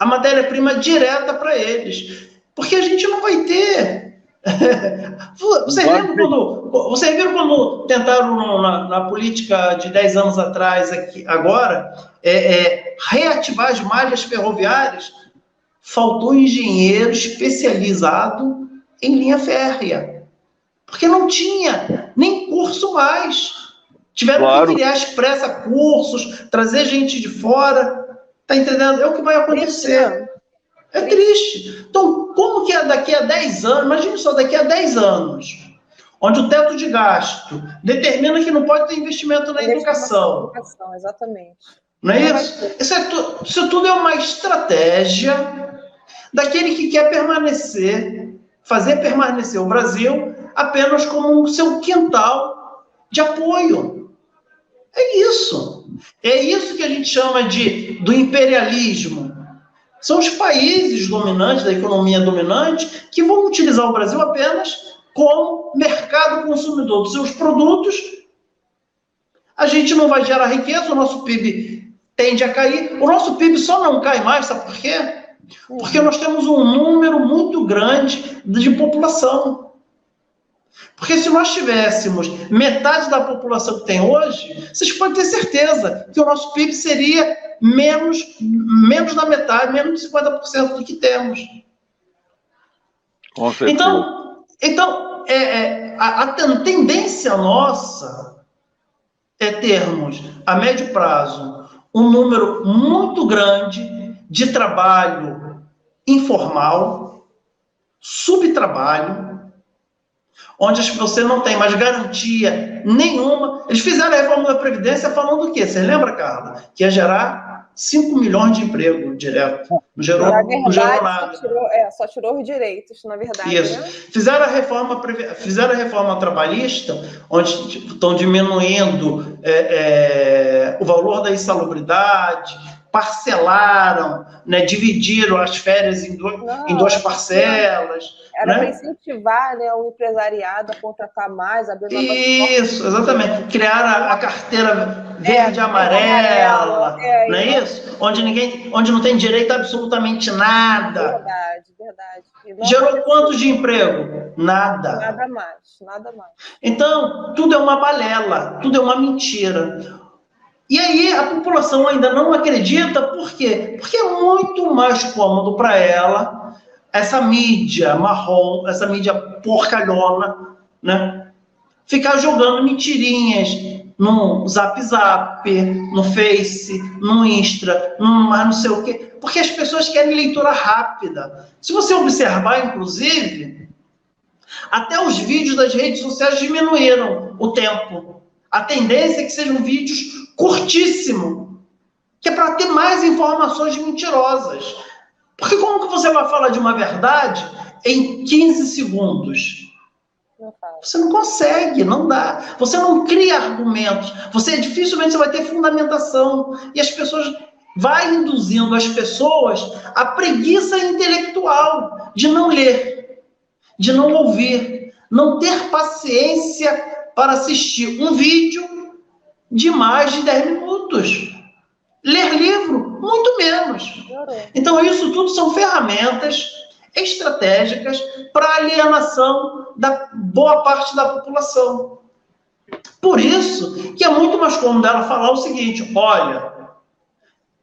a matéria-prima direta para eles. Porque a gente não vai ter. Vocês viram quando tentaram na política de 10 anos atrás, agora, reativar as malhas ferroviárias? Faltou engenheiro especializado em linha férrea, porque não tinha nem curso mais. Tiveram que criar expressa cursos, trazer gente de fora. Está entendendo? É o que vai acontecer. É triste. Então, como que é daqui a 10 anos? Imagine só, daqui a 10 anos, onde o teto de gasto determina que não pode ter investimento na educação. Exatamente. Não é isso? Isso tudo é uma estratégia daquele que quer fazer permanecer o Brasil apenas como o seu quintal de apoio. É isso. É isso que a gente chama do imperialismo. São os países dominantes, da economia dominante, que vão utilizar o Brasil apenas como mercado consumidor dos seus produtos. A gente não vai gerar riqueza, o nosso PIB tende a cair. O nosso PIB só não cai mais, sabe por quê? Porque nós temos um número muito grande de população. Porque se nós tivéssemos metade da população que tem hoje, vocês podem ter certeza que o nosso PIB seria menos da metade, menos de 50% do que temos. Com certeza. Então a tendência nossa é termos, a médio prazo, um número muito grande de trabalho informal, subtrabalho, onde você não tem mais garantia nenhuma. Eles fizeram a reforma da Previdência falando do quê? Você lembra, Carla? Que ia gerar 5 milhões de emprego direto. Não gerou nada. Só tirou os direitos, na verdade. Isso. Né? Fizeram a reforma trabalhista, onde estão diminuindo o valor da insalubridade, parcelaram, né, dividiram as férias em duas parcelas. Era para incentivar, né, o empresariado a contratar mais, abrir novas portas. Isso, exatamente. Criar a carteira verde e amarela, não é isso? Onde não tem direito a absolutamente nada. Verdade. Gerou quanto de emprego? Nada. Nada mais. Então, tudo é uma balela, tudo é uma mentira. E aí a população ainda não acredita, por quê? Porque é muito mais cômodo para ela essa mídia marrom, essa mídia porcalhona, né? Ficar jogando mentirinhas no Zap, no Face, no Insta, mas não sei o quê. Porque as pessoas querem leitura rápida. Se você observar, inclusive, até os vídeos das redes sociais diminuíram o tempo. A tendência é que sejam vídeos curtíssimos, que é para ter mais informações mentirosas. Porque como que você vai falar de uma verdade em 15 segundos? Você não consegue, não dá. Você não cria argumentos. Dificilmente você vai ter fundamentação. E as pessoas... vai induzindo as pessoas a preguiça intelectual de não ler, de não ouvir, não ter paciência para assistir um vídeo de mais de 10 minutos. Ler livro, muito menos. Então, isso tudo são ferramentas estratégicas para alienação da boa parte da população. Por isso que é muito mais cômodo ela falar o seguinte: olha,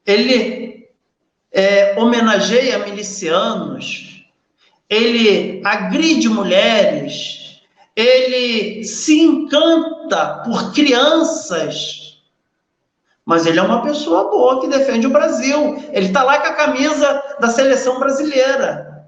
ele homenageia milicianos, ele agride mulheres, ele se encanta por crianças, mas ele é uma pessoa boa que defende o Brasil. Ele está lá com a camisa da seleção brasileira.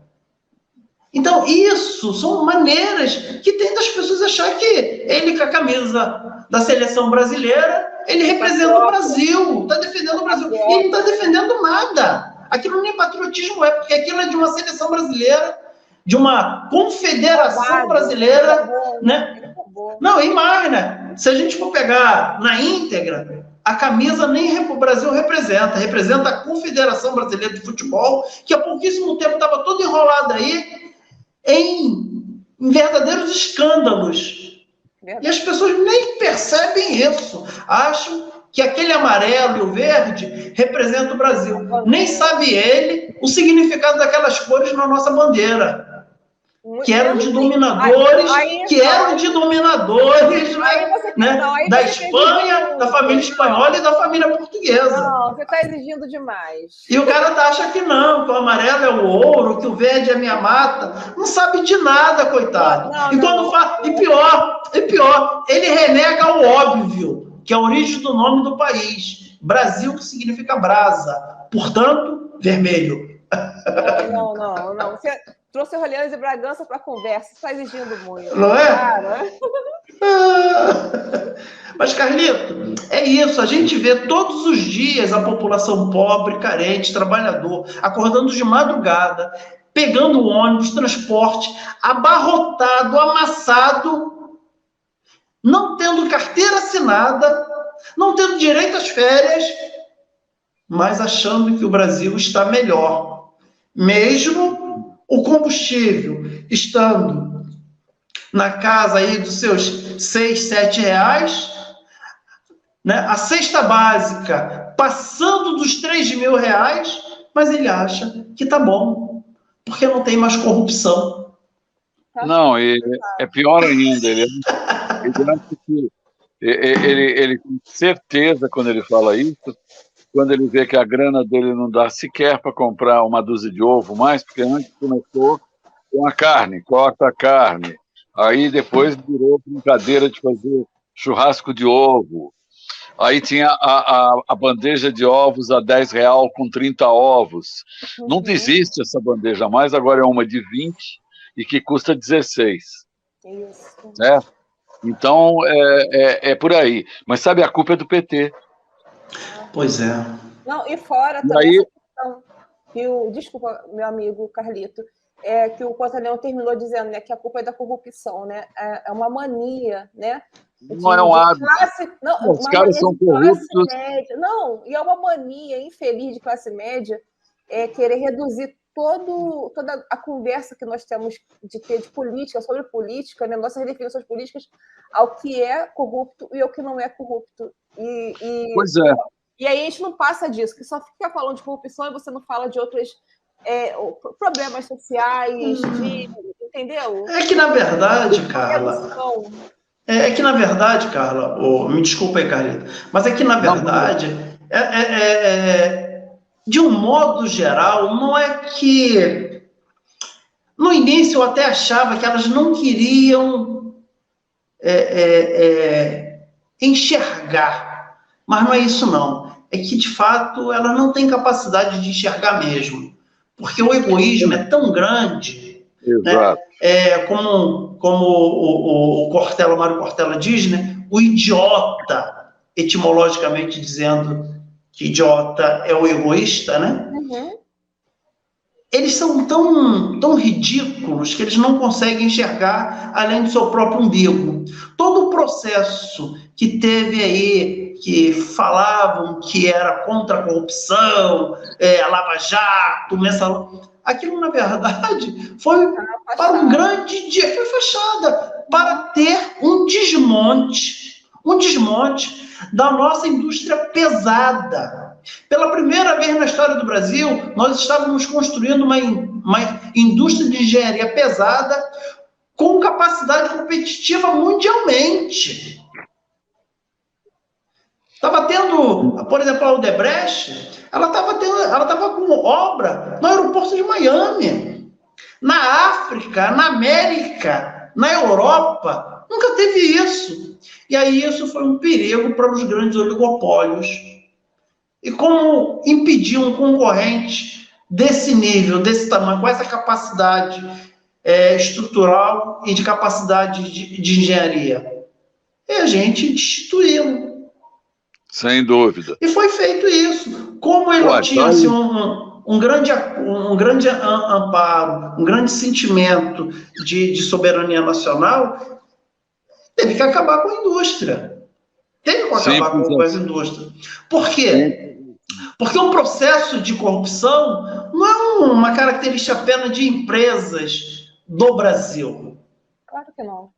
Então, isso são maneiras que tem das pessoas achar que ele, com a camisa da seleção brasileira, ele representa o Brasil, está defendendo o Brasil. E ele não está defendendo nada. Aquilo nem patriotismo é, porque aquilo é de uma seleção brasileira, de uma confederação brasileira, né? Não, e mais, né? Se a gente for pegar na íntegra, a camisa nem o Brasil representa a Confederação Brasileira de Futebol, que há pouquíssimo tempo estava toda enrolada aí em verdadeiros escândalos. E as pessoas nem percebem isso. Acham que aquele amarelo e o verde representam o Brasil. Nem sabe ele o significado daquelas cores na nossa bandeira. que eram de dominadores, né, da Espanha, da família espanhola e da família portuguesa. Não, você está exigindo demais. E o cara acha que não, que o amarelo é o ouro, que o verde é a minha mata. Não sabe de nada, coitado. E pior, ele renega o óbvio, que é a origem do nome do país. Brasil, que significa brasa. Portanto, vermelho. Não. Você trouxe Orleans e Bragança para a conversa. Você está exigindo muito. Não é? Cara. Mas, Carlito, é isso. A gente vê todos os dias a população pobre, carente, trabalhador, acordando de madrugada, pegando o ônibus, transporte, abarrotado, amassado, não tendo carteira assinada, não tendo direito às férias, mas achando que o Brasil está melhor. Mesmo o combustível estando na casa aí dos seus 6, 7 reais, né? A cesta básica passando dos 3.000 reais, mas ele acha que tá bom, porque não tem mais corrupção. Não, e é pior ainda, ele tem certeza quando ele fala isso, quando ele vê que a grana dele não dá sequer para comprar uma dúzia de ovo mais, porque antes começou com a carne, corta a carne, aí depois virou brincadeira de fazer churrasco de ovo, aí tinha a bandeja de ovos a R$10 com 30 ovos. Não existe essa bandeja mais, agora é uma de 20 e que custa 16. Isso. Certo? Então, é por aí. Mas sabe, a culpa é do PT. Pois é. Não, e fora também essa questão que desculpa, meu amigo Carlito, que o Pantaleão terminou dizendo, né, que a culpa é da corrupção, né? É uma mania, né? Não é um hábito. Os caras são corruptos. Não, e é uma mania infeliz de classe média querer reduzir toda a conversa que nós temos de ter de política, sobre política, né, nossas definições políticas, ao que é corrupto e ao que não é corrupto. Pois é. E aí a gente não passa disso, que só fica falando de corrupção e você não fala de outros problemas sociais, entendeu? É que, na verdade, Carla, me desculpa aí, Carlita, mas é que, na verdade, de um modo geral, não é que... No início eu até achava que elas não queriam enxergar, mas não é isso não. É que, de fato, elas não têm capacidade de enxergar mesmo, porque o egoísmo é tão grande, exato, né? Como o Mário Cortella diz, né? O idiota, etimologicamente dizendo que idiota é o egoísta, né? Uhum. Eles são tão ridículos que eles não conseguem enxergar além do seu próprio umbigo. Todo o processo que teve aí, que falavam que era contra a corrupção, a Lava Jato, aquilo, na verdade, foi para um grande dia, foi fachada, para ter um desmonte da nossa indústria pesada. Pela primeira vez na história do Brasil, nós estávamos construindo uma indústria de engenharia pesada com capacidade competitiva mundialmente. Estava tendo, por exemplo, a Odebrecht, ela estava com obra no aeroporto de Miami, na África, na América, na Europa, nunca teve isso. E aí isso foi um perigo para os grandes oligopólios. E como impedir um concorrente desse nível, desse tamanho, com essa capacidade estrutural e de capacidade de engenharia? E a gente destituí-lo. Sem dúvida. E foi feito isso. Como ele tinha assim, um grande amparo, um grande sentimento de soberania nacional, teve que acabar com a indústria. Teve que acabar com essa indústria. Por quê? Porque um processo de corrupção não é uma característica apenas de empresas do Brasil. Claro que não.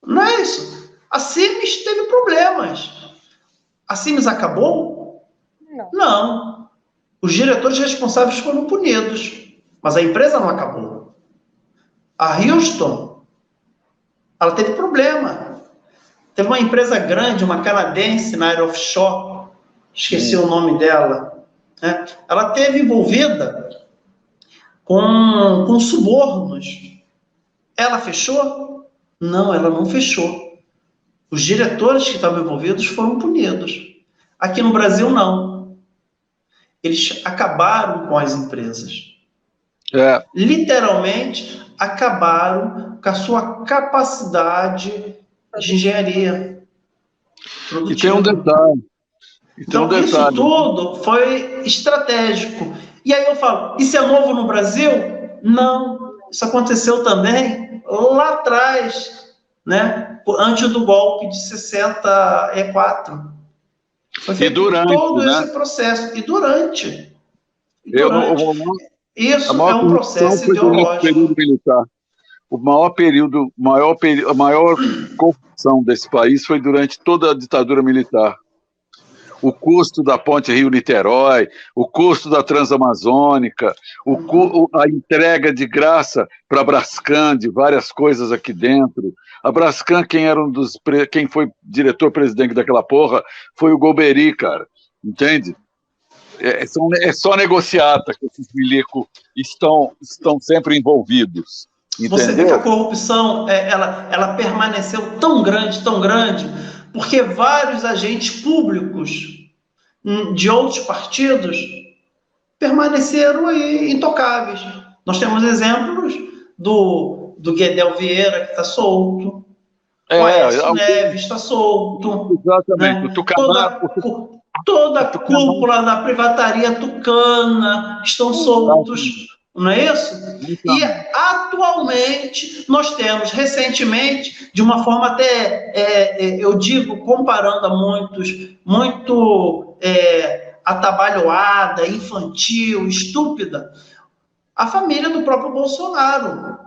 Não é isso. A Cimes teve problemas. A Cimes acabou? Não. Não. Os diretores responsáveis foram punidos, mas a empresa não acabou. A Houston, ela teve problema. Teve uma empresa grande, uma canadense na área offshore, esqueci o nome dela, né? Ela teve envolvida com subornos. Ela fechou? Não, ela não fechou. Os diretores que estavam envolvidos foram punidos. Aqui no Brasil, não. Eles acabaram com as empresas. Literalmente, acabaram com a sua capacidade de engenharia produtiva. E tem um detalhe. Então, isso tudo foi estratégico. E aí eu falo, isso é novo no Brasil? Não. Isso aconteceu também lá atrás, né? Antes do golpe de 64. Foi feito todo esse processo. E durante. Isso é um processo ideológico. A maior corrupção desse país foi durante toda a ditadura militar. O custo da ponte Rio-Niterói, o custo da Transamazônica, a entrega de graça para a Brascan de várias coisas aqui dentro. A Brascan, quem foi diretor-presidente daquela porra, foi o Golbery, cara. Entende? É só negociata que esses milicos estão sempre envolvidos. Entendeu? Você vê que a corrupção ela permaneceu tão grande, porque vários agentes públicos de outros partidos permaneceram aí intocáveis. Nós temos exemplos do Guedel Vieira, que está solto, o Aécio Neves está solto. Exatamente. Né? Toda a cúpula da privataria tucana estão soltos, não é isso? E atualmente nós temos recentemente, de uma forma até, eu digo, comparando a muitos, muito atabalhoada, infantil, estúpida, a família do próprio Bolsonaro,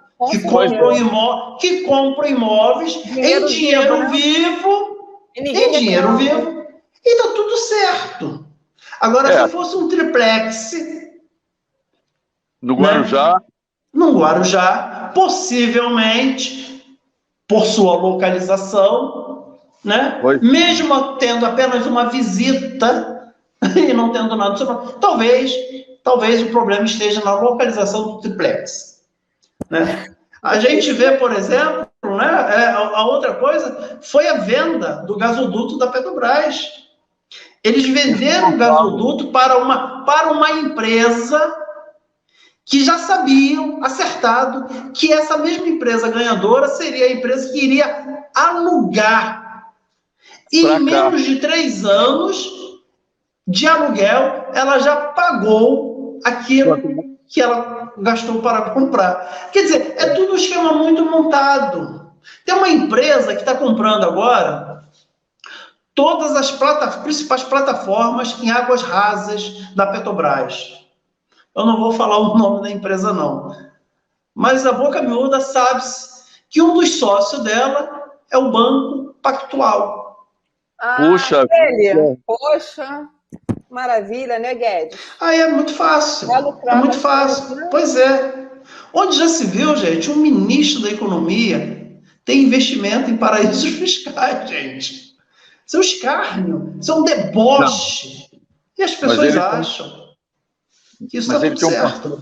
que compra imóveis em dinheiro vivo, e está tudo certo. Agora, se fosse um triplex no Guarujá, no Guarujá, possivelmente, por sua localização, né? Mesmo tendo apenas uma visita e não tendo nada, talvez o problema esteja na localização do triplex, né? A gente vê, por exemplo, né, a outra coisa foi a venda do gasoduto da Petrobras. Eles venderam o gasoduto para uma empresa que já sabiam, acertado, que essa mesma empresa ganhadora seria a empresa que iria alugar. E em menos de 3 anos de aluguel, ela já pagou aquilo que ela gastou para comprar. Quer dizer, é tudo um esquema muito montado. Tem uma empresa que está comprando agora todas as principais plataformas em águas rasas da Petrobras. Eu não vou falar o nome da empresa, não. Mas a boca miúda sabe-se que um dos sócios dela é o Banco Pactual. Puxa! Poxa, maravilha, né, Guedes? Aí é muito fácil. É muito fácil. Pois é. Onde já se viu, gente, um ministro da Economia tem investimento em paraísos fiscais, gente. Isso é um escárnio, isso é um deboche. E as pessoas acham que isso está tudo certo.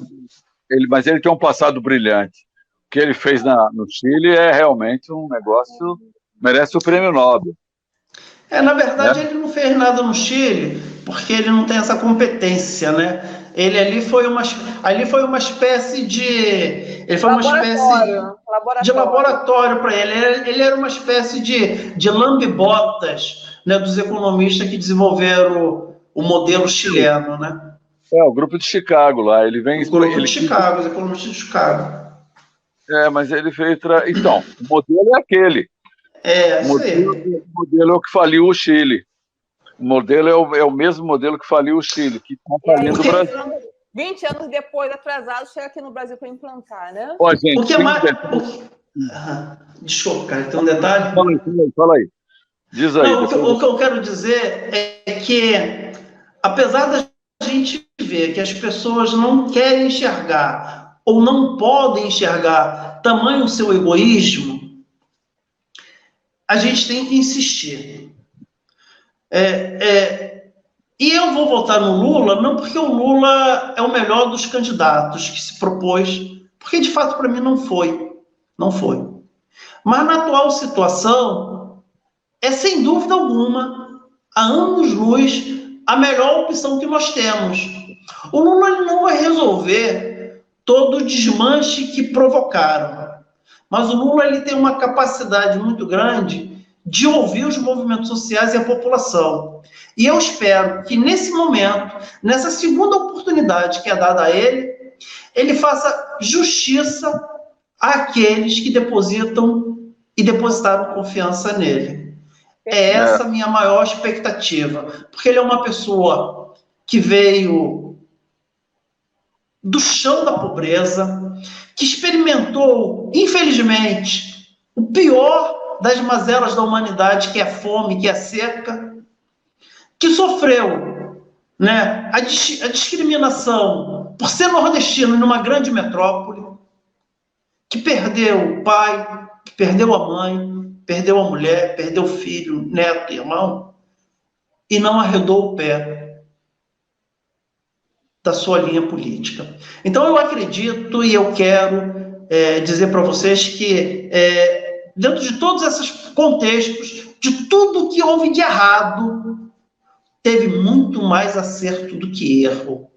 Mas ele tem um passado brilhante. O que ele fez no Chile é realmente um negócio... merece o prêmio Nobel. Na verdade, ele não fez nada no Chile, porque ele não tem essa competência, né? Ele ali foi uma espécie de... Ele foi uma espécie de laboratório para ele. Ele era uma espécie de lambe-botas, né, dos economistas que desenvolveram o modelo chileno, né? O grupo de Chicago lá. Ele vem... O grupo de Chicago, os economistas de Chicago. Mas ele fez... Então, o modelo é aquele. O modelo é o que faliu o Chile. O modelo é o mesmo modelo que faliu o Chile, que está falindo o Brasil. 20 anos depois, atrasado, chega aqui no Brasil para implantar, né? Gente, desculpa, cara, tem um detalhe. Fala aí. Diz aí. Não, o que eu quero dizer é que, apesar da gente ver que as pessoas não querem enxergar ou não podem enxergar tamanho o seu egoísmo, a gente tem que insistir. E eu vou votar no Lula, não porque o Lula é o melhor dos candidatos que se propôs, porque de fato para mim não foi. Não foi. Mas na atual situação, é sem dúvida alguma, há anos-luz, a melhor opção que nós temos. O Lula não vai resolver todo o desmanche que provocaram, mas o Lula ele tem uma capacidade muito grande de ouvir os movimentos sociais e a população. E eu espero que nesse momento, nessa segunda oportunidade que é dada a ele, ele faça justiça àqueles que depositam e depositaram confiança nele. É essa a minha maior expectativa, porque ele é uma pessoa que veio do chão da pobreza, que experimentou, infelizmente, o pior das mazelas da humanidade, que é a fome, que é a seca, que sofreu, né, a discriminação por ser nordestino numa grande metrópole, que perdeu o pai, que perdeu a mãe, perdeu a mulher, perdeu o filho, neto, irmão, e não arredou o pé da sua linha política. Então, eu acredito e eu quero dizer para vocês que, dentro de todos esses contextos, de tudo que houve de errado, teve muito mais acerto do que erro.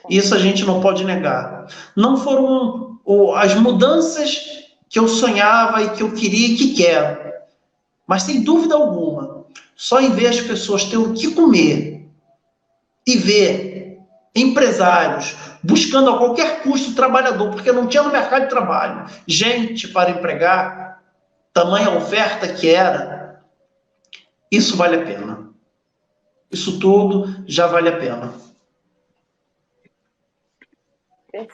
Isso a gente não pode negar. Não foram as mudanças que eu sonhava e que eu queria e que quero. Mas, sem dúvida alguma, só em ver as pessoas ter o que comer e ver empresários buscando a qualquer custo trabalhador, porque não tinha no mercado de trabalho gente para empregar, tamanha oferta que era, isso vale a pena. Isso tudo já vale a pena.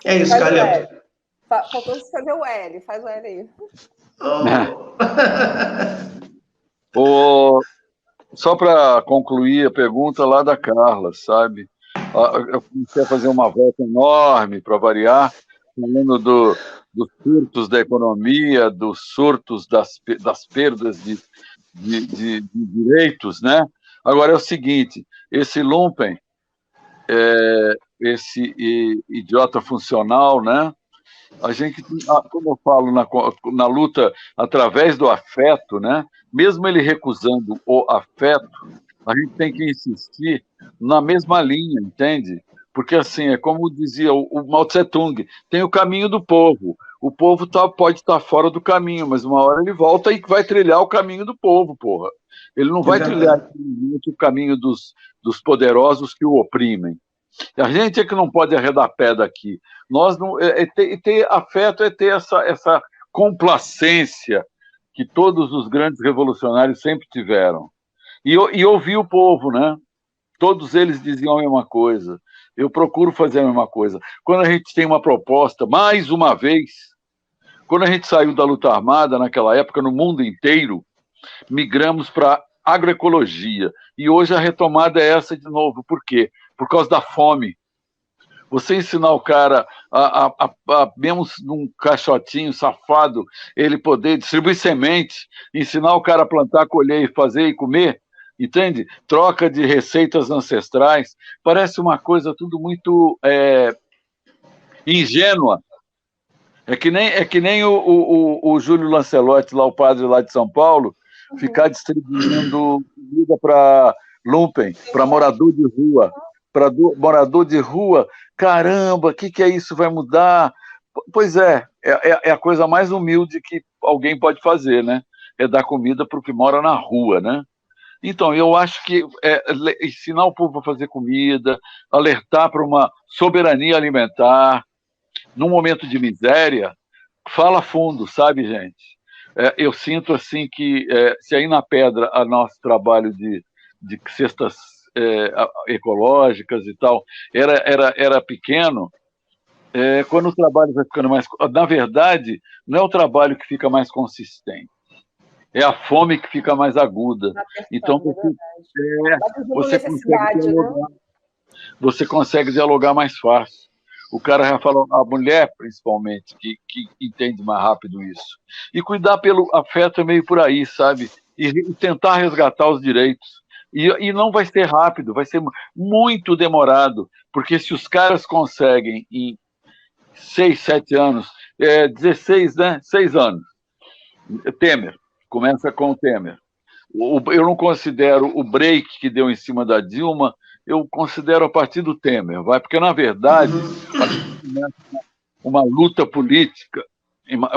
É isso, Carleto. Faltou escrever o L, faz o L aí. Só para concluir a pergunta lá da Carla, sabe? Eu comecei a fazer uma volta enorme para variar, falando dos surtos da economia, dos surtos das perdas de direitos, né? Agora é o seguinte, esse lumpen, esse idiota funcional, né? A gente, como eu falo, na luta através do afeto, né? Mesmo ele recusando o afeto, a gente tem que insistir na mesma linha, entende? Porque, assim, é como dizia o Mao Tse-tung, tem o caminho do povo. O povo pode estar fora do caminho, mas uma hora ele volta e vai trilhar o caminho do povo, porra. Ele não vai trilhar o caminho dos poderosos que o oprimem. A gente é que não pode arredar pé daqui. Nós não, ter afeto é ter essa complacência que todos os grandes revolucionários sempre tiveram. E ouvir o povo, né? Todos eles diziam a mesma coisa. Eu procuro fazer a mesma coisa. Quando a gente tem uma proposta, mais uma vez, quando a gente saiu da luta armada, naquela época, no mundo inteiro, migramos para agroecologia. E hoje a retomada é essa de novo. Por quê? Por causa da fome. Você ensinar o cara, mesmo num caixotinho safado, ele poder distribuir semente, ensinar o cara a plantar, colher, fazer e comer, entende? Troca de receitas ancestrais, parece uma coisa tudo muito ingênua. É que nem o Júlio Lancelotti, lá, o padre lá de São Paulo, ficar distribuindo comida para lumpen, para morador de rua. Para morador de rua, caramba, o que é isso? Vai mudar? Pois é a coisa mais humilde que alguém pode fazer, né? É dar comida para o que mora na rua, né? Então, eu acho que ensinar o povo a fazer comida, alertar para uma soberania alimentar, num momento de miséria, fala fundo, sabe, gente? Eu sinto, assim, que se aí na Pedra, o nosso trabalho de cestas ecológicas e tal, era pequeno, quando o trabalho vai ficando mais... Na verdade, não é o trabalho que fica mais consistente, é a fome que fica mais aguda. Então, você consegue dialogar mais fácil. O cara já falou, a mulher, principalmente, que entende mais rápido isso. E cuidar pelo afeto é meio por aí, sabe? E tentar resgatar os direitos. E não vai ser rápido, vai ser muito demorado, porque se os caras conseguem em 6, 7 anos, 16, né? 6 anos. Temer, começa com o Temer. Eu não considero o break que deu em cima da Dilma, eu considero a partir do Temer, porque, na verdade, uma luta política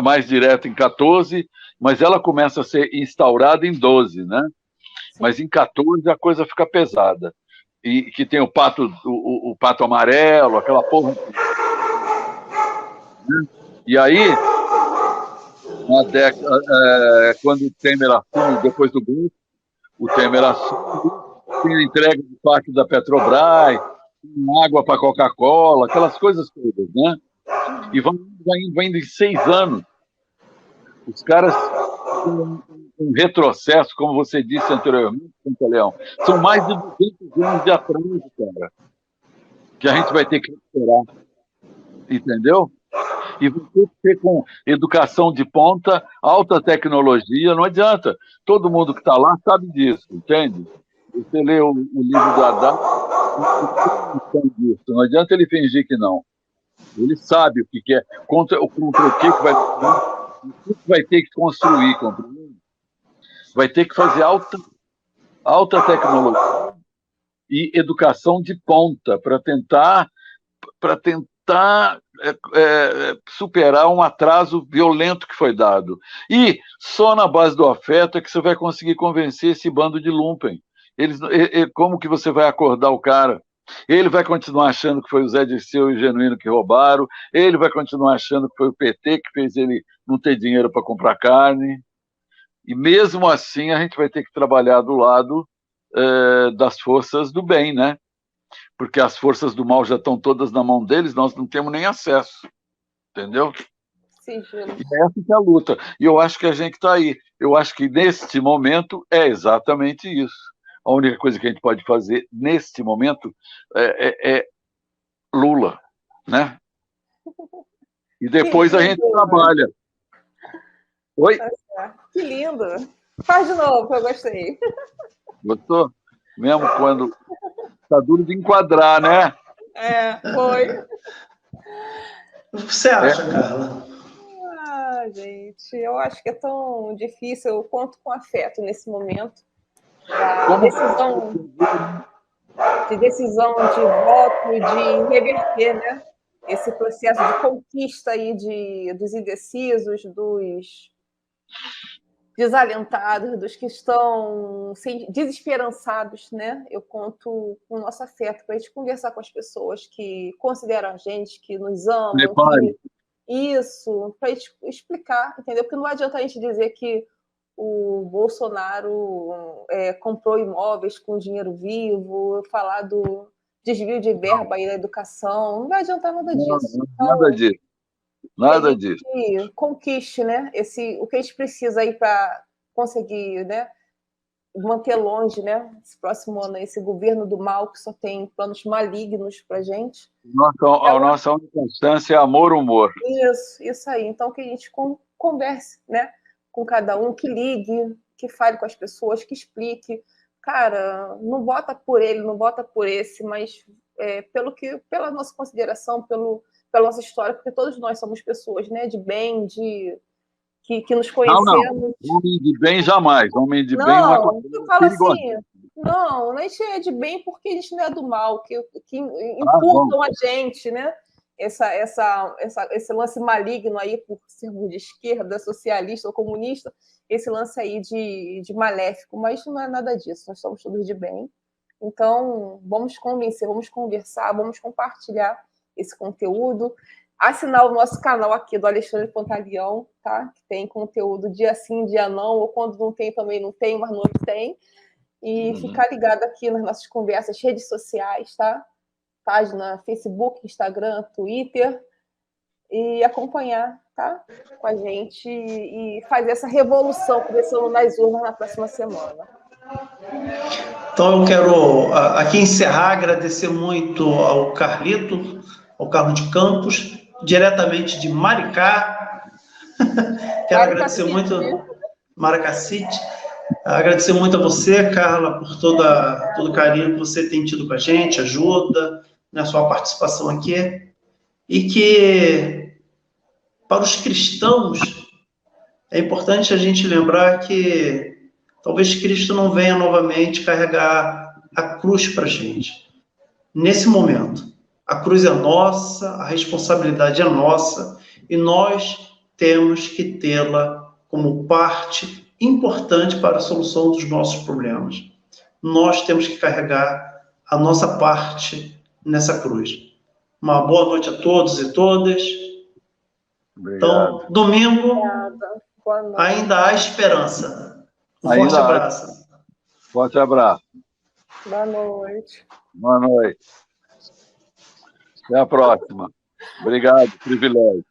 mais direta em 14, mas ela começa a ser instaurada em 12, né? Mas em 14 a coisa fica pesada. E que tem o pato amarelo, aquela porra. E aí, na década, quando o Temer assume, depois do Bush, o Temer assume, tem a entrega de parte da Petrobras, água para Coca-Cola, aquelas coisas todas, né? E vai indo em 6 anos. Os caras têm um retrocesso, como você disse anteriormente, Leão. São mais de 200 anos de atraso, cara, que a gente vai ter que esperar. Entendeu? E vai ter que ser com educação de ponta, alta tecnologia, não adianta. Todo mundo que está lá sabe disso, entende? Você lê o livro do Haddad, não adianta ele fingir que não. Ele sabe o que é, contra o que vai ter que construir, compreende? Vai ter que fazer alta tecnologia e educação de ponta para tentar superar um atraso violento que foi dado. E só na base do afeto é que você vai conseguir convencer esse bando de lumpen. Como que você vai acordar o cara? Ele vai continuar achando que foi o Zé Dirceu e o Genuíno que roubaram, ele vai continuar achando que foi o PT que fez ele não ter dinheiro para comprar carne, e mesmo assim a gente vai ter que trabalhar do lado das forças do bem, né? Porque as forças do mal já estão todas na mão deles, nós não temos nem acesso, entendeu? Sim, e essa que é a luta, e eu acho que a gente está aí, eu acho que neste momento é exatamente isso. A única coisa que a gente pode fazer neste momento é Lula, né? E depois a gente trabalha. Oi? Que lindo! Faz de novo, que eu gostei. Gostou? Mesmo quando tá duro de enquadrar, né? Foi. O que você acha, Carla? Gente, eu acho que é tão difícil. Eu conto com afeto nesse momento. Decisão de voto, de reverter, né? Esse processo de conquista aí dos indecisos, dos desalentados, dos que estão desesperançados, né? Eu conto com o nosso afeto para a gente conversar com as pessoas que consideram a gente, que nos amam. Isso, para a gente explicar, entendeu? Porque não adianta a gente dizer que o Bolsonaro comprou imóveis com dinheiro vivo, falar do desvio de verba aí da educação, não vai adiantar nada disso. Nada disso. Nada disso. Conquiste, né? O que a gente precisa aí para conseguir, né? Manter longe, né? Esse próximo ano, esse governo do mal que só tem planos malignos para gente. A nossa única instância é amor, humor. Isso aí. Então que a gente converse, né? Com cada um, que ligue, que fale com as pessoas, que explique. Cara, não vota por ele, não vota por esse, mas pela nossa consideração, pela nossa história, porque todos nós somos pessoas, né, de bem, que nos conhecemos. Não. Homem de bem jamais. Homem de bem é uma coisa. Eu falo assim, não, a gente é de bem porque a gente não é do mal, que imputam a gente, né? Esse lance maligno aí por sermos de esquerda, socialista ou comunista, esse lance aí de maléfico, mas não é nada disso, nós somos todos de bem. Então, vamos convencer, vamos conversar, vamos compartilhar esse conteúdo, assinar o nosso canal aqui do Alexandre Pantaleão, tá? Que tem conteúdo dia sim, dia não, ou quando não tem também não tem, mas não tem. E ficar ligado aqui nas nossas conversas, redes sociais, tá? Página Facebook, Instagram, Twitter, e acompanhar, tá? Com a gente e fazer essa revolução começando nas urnas na próxima semana. Então eu quero aqui encerrar, agradecer muito ao Carlito, ao Carlos de Campos, diretamente de Maricá. Quero agradecer muito, Maracacite. Agradecer muito a você, Carla, por todo o carinho que você tem tido com a gente, ajuda na sua participação aqui. E que, para os cristãos, é importante a gente lembrar que talvez Cristo não venha novamente carregar a cruz para a gente. Nesse momento, a cruz é nossa, a responsabilidade é nossa, e nós temos que tê-la como parte importante para a solução dos nossos problemas. Nós temos que carregar a nossa parte nessa cruz. Uma boa noite a todos e todas. Obrigado. Então, domingo, ainda há esperança. Forte abraço. Forte abraço. Boa noite. Boa noite. Até a próxima. Obrigado, privilégio.